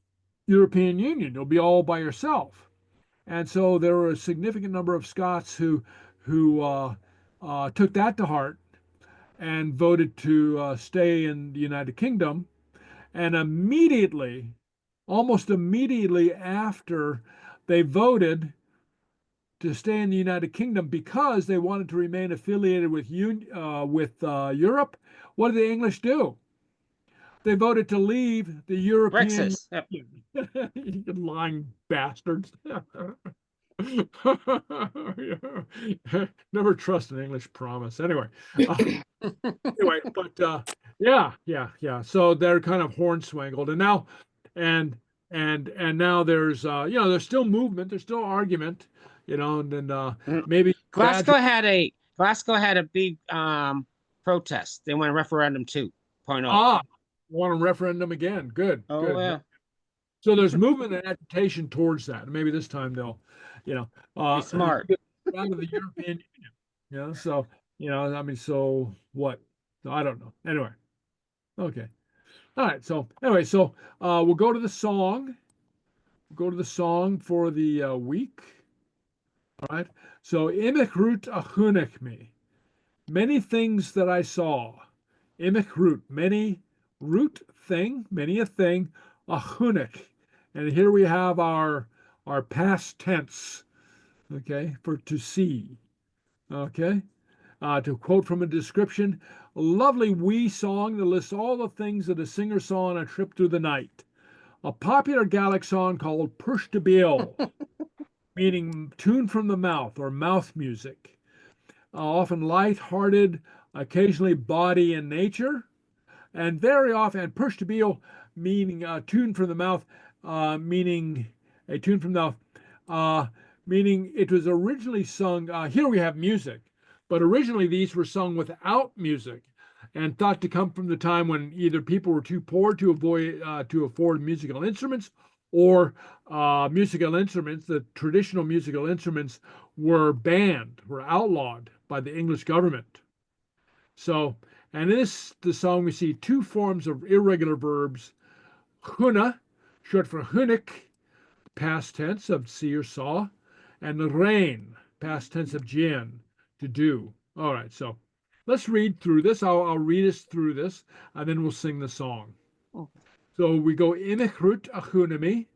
European Union. You'll be all by yourself. And so there were a significant number of Scots who took that to heart and voted to stay in the United Kingdom. And almost immediately after they voted to stay in the United Kingdom because they wanted to remain affiliated with Europe, what did the English do? they voted to leave the European Brexit. Yep. You lying bastards. Never trust an English promise. Anyway, but yeah. So they're kind of hornswaggled, and now, and now there's there's still movement, there's still argument, and then maybe Glasgow had a big protest. They went a referendum 2.0. Want a referendum again? Good. Oh good. yeah. So there's movement and agitation towards that. Maybe this time they'll, Be smart. get out of the European Union. So, I mean, so what? I don't know. Anyway. Okay. All right. So anyway, we'll go to the song. We'll go to the song for the week. All right. So imikrut achunik me. Many things that I saw. Imikrut, many root thing, many a thing, achunik. And here we have our past tense, okay, for to see, okay. To quote from a description, a lovely wee song that lists all the things that a singer saw on a trip through the night. A popular Gaelic song called Push to Bill, meaning tune from the mouth or mouth music. Often light-hearted, occasionally bawdy in nature, and very often Push to Bill, meaning tune from the mouth, meaning a tune from the mouth, meaning it was originally sung. Here we have music, but originally these were sung without music, and thought to come from the time when either people were too poor to afford musical instruments, or musical instruments, the traditional musical instruments, were banned, were outlawed by the English government. So, and in the song, we see two forms of irregular verbs: chunna, short for chunaic, past tense of see or saw, and rain, past tense of gin, to do. All right, so let's read through this. I'll read us through this, and then we'll sing the song. So we go imikrut achunami,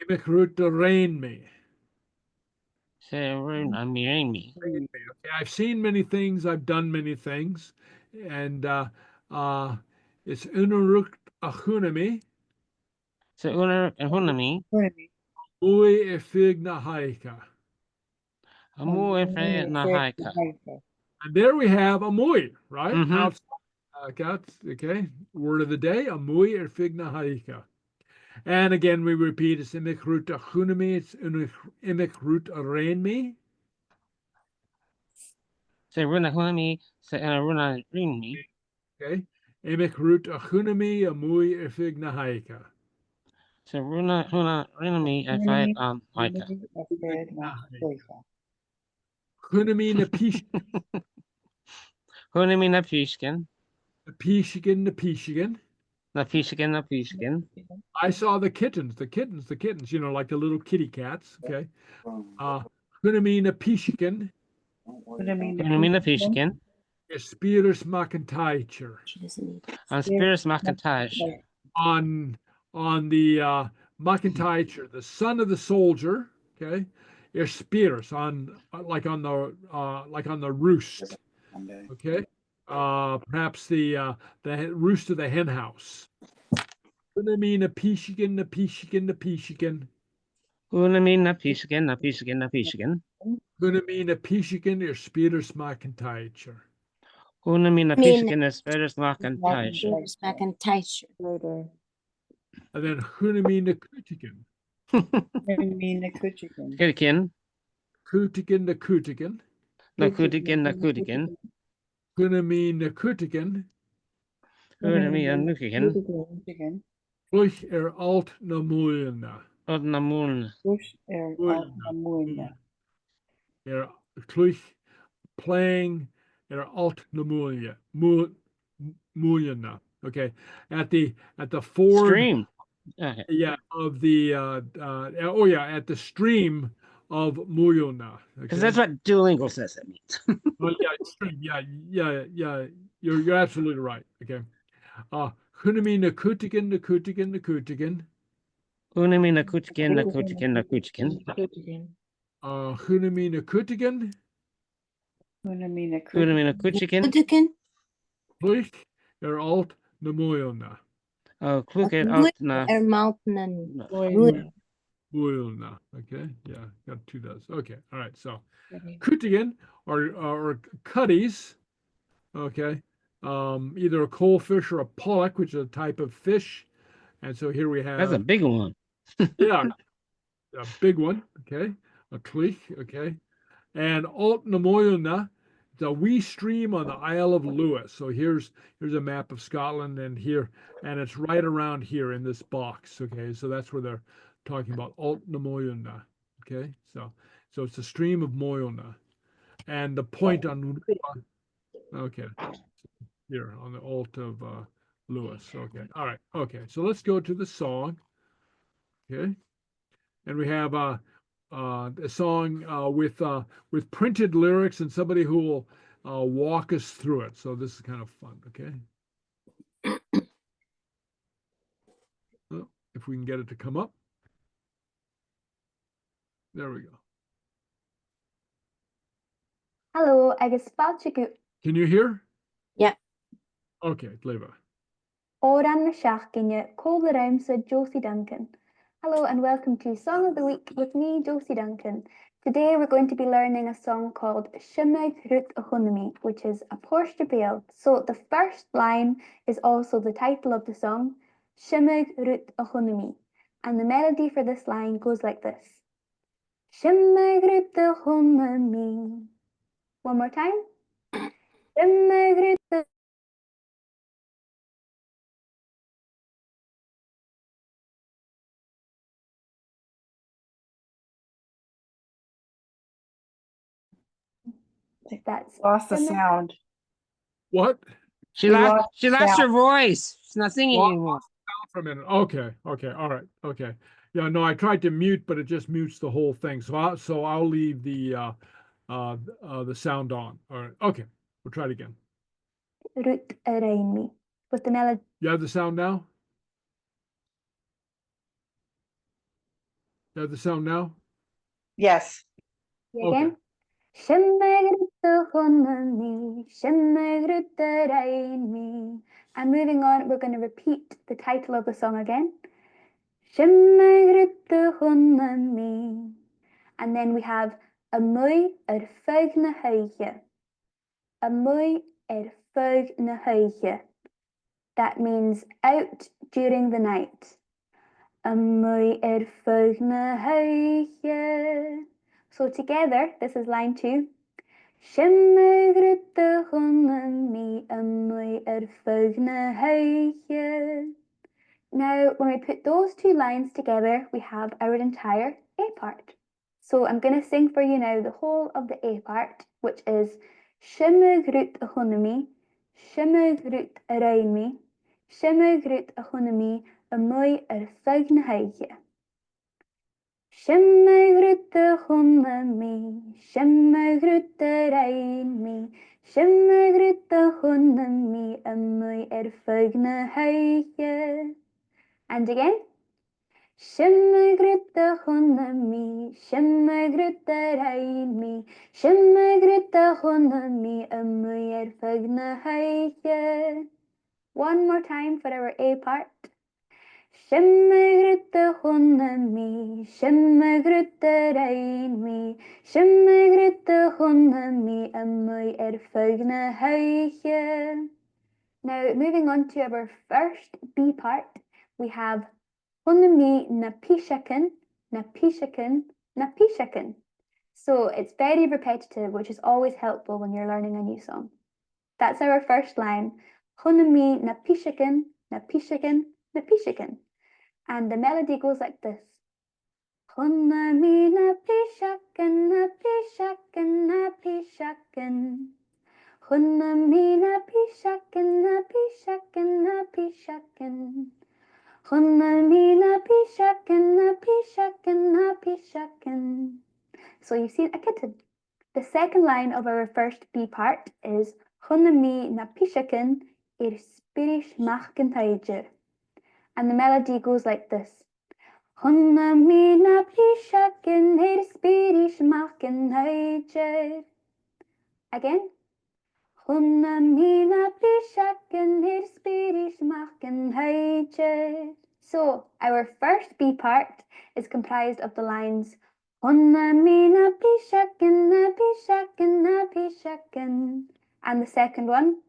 imikrut rain me. Okay, I've seen many things, I've done many things, and it's unuruk achunami, ui efigna haika. And there we have a mui, right? Outside, okay, word of the day, a mui efigna haika. And again, we repeat, it's imikrut achunami, it's imikrut rainmi. Okay, imikrut achunami, a mui efigna haika. Chunami na pishigan. I saw the kittens, like the little kitty cats. Okay. Chunami na pishigan. Spirus McIntyre. On the McIntyre, the son of the soldier. Okay. Spirus like on the roost. Okay. Perhaps the roost of the hen house. Unamina pishigan. Unamina pishigan or Spirus McIntyre. And then Hunamina Kutigan. Kutigan. Hunamina Kutigan. Fluch alt na mulna. Kluch playing alt na mulna. Okay, at the ford Stream. Of the at the stream of Muyona. Because that's what Duolingo says it means. Well, stream. You're absolutely right. Okay. Hunamina Kutigan. Hunamina Kutigan. Hunamina Kutigan. Clúich alt na muilna. Oh, Clúch Muil out na. Mountain. Muilna. Okay, yeah, got two does. Okay, all right. So Cútigan or cutties. Okay, either a coalfish or a pollock, which is a type of fish. And so here we That's a have, big one. yeah, a big one. Okay, a cleich. Okay, and Alt na Moilna, it's a wee stream on the Isle of Lewis. So here's a map of Scotland, and it's right around here in this box. Okay, so that's where they're talking about Alt na Moilna. Okay, so it's a stream of Moilna, and the point on Rua, okay, here on the Alt of Lewis. Okay, all right, okay. So let's go to the song. Okay, and we have a song with printed lyrics and somebody who will walk us through it. So this is kind of fun. Okay. Well, if we can get it to come up. There we go. Hello, agus fáilte go Can you hear? Yeah. Okay, Leva. Òran na Seachdaine, Cóla Ramsa, Josie Duncan. Hello and welcome to Song of the Week with me, Josie Duncan. Today we're going to be learning a song called Seanfhacal Chùnnaic, which is a Portia Bale. So the first line is also the title of the song, Seanfhacal Chùnnaic. And the melody for this line goes like this. Seanfhacal Chùnnaic. One more time. Seanfhacal. If that's Lost the Seanfhacal. sound. What? She We lost. lost She lost Sal. her voice. She's not singing Well, anymore. For a minute. Okay. Okay. All right. Okay. Yeah. No, I tried to mute, but it just mutes the whole thing. So I'll leave the sound on. All right. Okay. We'll try it again. Root around me with the melody. You have the sound now? You have the sound now? Yes. Again. Seanfhacal Chùnnaic, Seanfhacal around me. And moving on, we're going to repeat the title of the song again. Seanfhacal Chùnnaic. And then we have a mwy fug na huige. A mwy fug na huige. That means out during the night. A mwy fug na huige. So together, this is line 2. Seanfhacal Chùnnaic, a mwy fug na huige. Now, when we put those two lines together, we have our entire A part. So I'm going to sing for you now the whole of the A part, which is Seanfhacal Chùnnaic, Seanfhacal around me, Seanfhacal Chùnnaic, a mwy fug na huige. Seanfhacal Chùnnaic, Seanfhacal around me, Seanfhacal Chùnnaic, a mwy fug na huige. And again. Seanfhacal Chùnnaic, Seanfhacal around me, Seanfhacal Chùnnaic, a mwy fug na huige. One more time for our A part. Seanfhacal Chùnnaic, Seanfhacal around me, Seanfhacal Chùnnaic, a mwy fug na huige. Now, moving on to our first B part, we have Chùnnaic na pishaken, na pishaken, na pishaken. So it's very repetitive, which is always helpful when you're learning a new song. That's our first line. Chùnnaic na pishaken, na pishaken, na pishaken. And the melody goes like this. Chùnnaic na pishaken, na pishaken, na pishaken. Chùnnaic na pishaken, na pishaken, na pishaken. Chùnnaic na pishaken, na pishaken, na pishaken. So you've seen a kitten. The second line of our first B part is Chùnnaic na pishaken spirish machken taidir. And the melody goes like this. Chùnnaic na pishaken spirish machken taidir. Again. Hunna mina pishaken hir spirish machen heijer. So our first B part is comprised of the lines Hunna mina pishaken na pishaken na pishaken, and the second one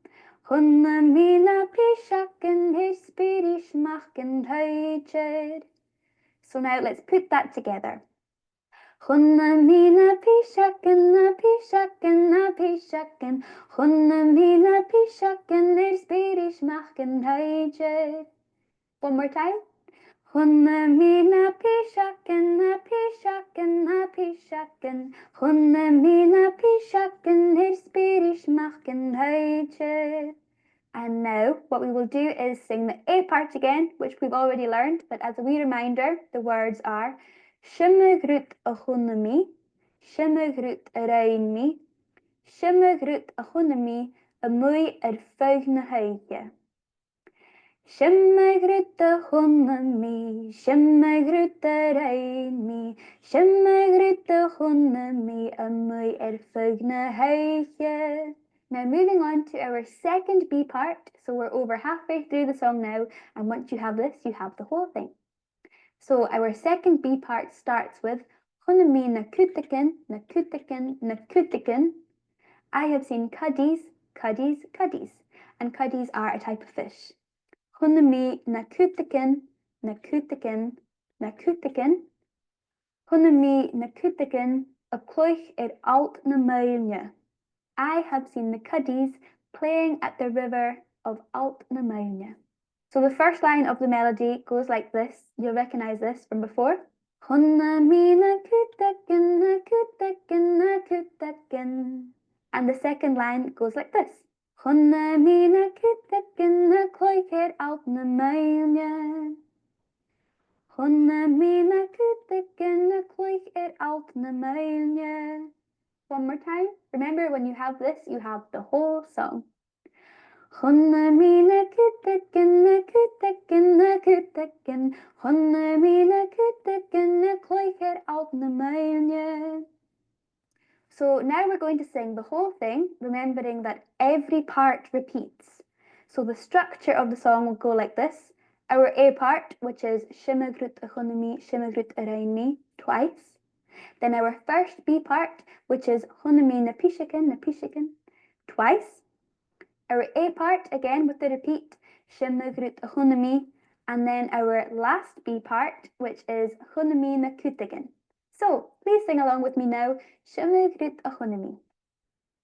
Hunna mina pishaken hir spirish machen heijer. So now let's put that together. Hunna mina pishaken na pishaken na pishaken, Hunna mina pishaken hir spirish machen heijer. One more time. Hunna mina pishaken na pishaken na pishaken, Hunna mina pishaken hir spirish machen heijer. And now what we will do is sing the A part again, which we've already learned, but as a wee reminder, the words are Shimmegrut a hunami, Shimmegrut a rainmi, Shimmegrut a hunami, a mui fugne heige. Shimmegrut a hunami, Shimmegrut a rainmi, Shimmegrut a hunami, a mui fugne heige. Now moving on to our second B part, so we're over halfway through the song now, and once you have this, you have the whole thing. So our second B part starts with Hunami na kutikin, na kutikin, na kutikin. I have seen cuddies, cuddies, cuddies, and cuddies are a type of fish. Hunami na kutikin, na kutikin, na kutikin. Hunami na kutikin, a cloich alt na mailne. I have seen the cuddies playing at the river of Alt na Mailne. So the first line of the melody goes like this. You'll recognise this from before. Hunna mina kutakin na kutakin na kutakin. And the second line goes like this. Hunna mina kutakin na cloicher Alt na Mailne. Hunna mina kutakin na cloicher Alt na Mailne. One more time. Remember, when you have this, you have the whole song. Hunna mina kutakin na kutakin na kutakin, Hunna mina kutakin na cloicher alt na mailne. So now we're going to sing the whole thing, remembering that every part repeats. So the structure of the song will go like this. Our A part, which is Shimmegrut a hunami, Shimmegrut a rainmi, twice. Then our first B part, which is Hunami na pishaken, twice. Our A part, again with the repeat, Shimmegrut a hunami. And then our last B part, which is Hunami na kutakin. So please sing along with me now. Shimmegrut a hunami.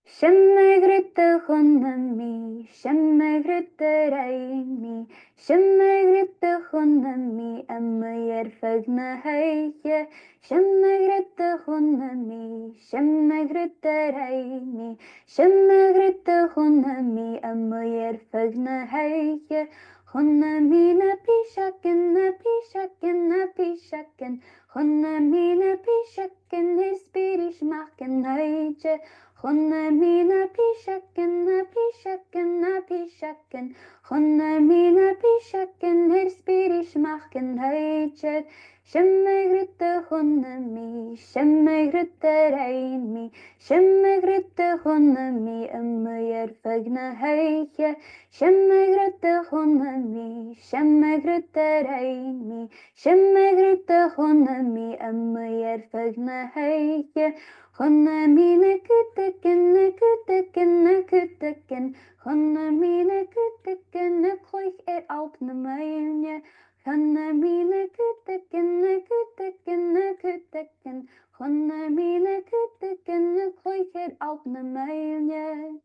Shimmegrut a hunami, Shimmegrut a rainmi, Shimmegrut a hunami, a meier fugne heige. Shimmegrut a hunami, Shimmegrut a rainmi, Shimmegrut a hunami, a meier fugne heige. Hunami na pishaken na pishaken na pishaken, Hunami na pishaken hir spirish machen heige. Hunami na pishaken na pishaken na pishaken, Hunami na pishaken hir spirish machen heige. Shimmegrut a hunami, Shimmegrut a rainmi, Shimmegrut a hunami, a meier fugne heige. Shimmegrut a hunami, Shimmegrut a rainmi, Shimmegrut a hunami, a meier fugne heige. Hunami na kutakin na kutakin na kutakin, Hunami na kutakin na cloich alt na mailne. Hunami na kutakin na kutakin na kutakin, Hunami na kutakin na cloich alt na mailne.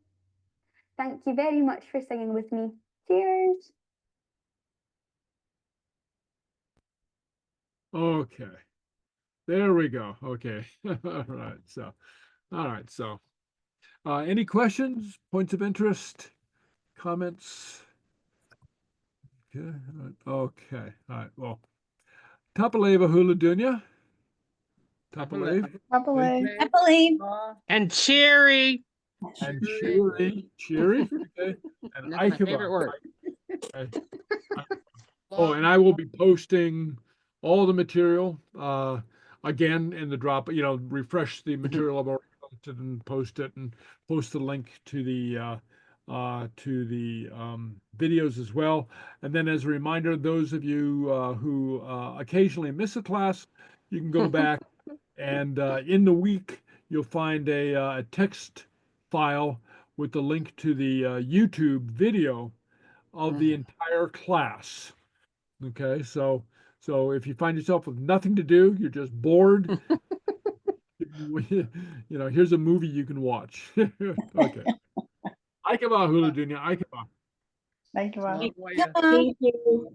Thank you very much for singing with me. Cheers! Okay. There we go. Okay. All right. So, any questions, points of interest, comments? Okay. Okay. All right. Well, Tapaleva Hula Dunya. Tapaleva. I believe. And cheery. And cheery. Okay. And That's my favorite Eicheva. word. Okay. Oh, and I will be posting all the material again in the drop, refresh the material I've already it and post it, and post the link to the videos as well. And then, as a reminder, those of you who occasionally miss a class, you can go back and in the week you'll find a text file with the link to the YouTube video of the entire class. Okay, so if you find yourself with nothing to do, you're just bored, here's a movie you can watch. Okay. Aikaba hula dunya, aikaba. Thank you. Well, Thank you.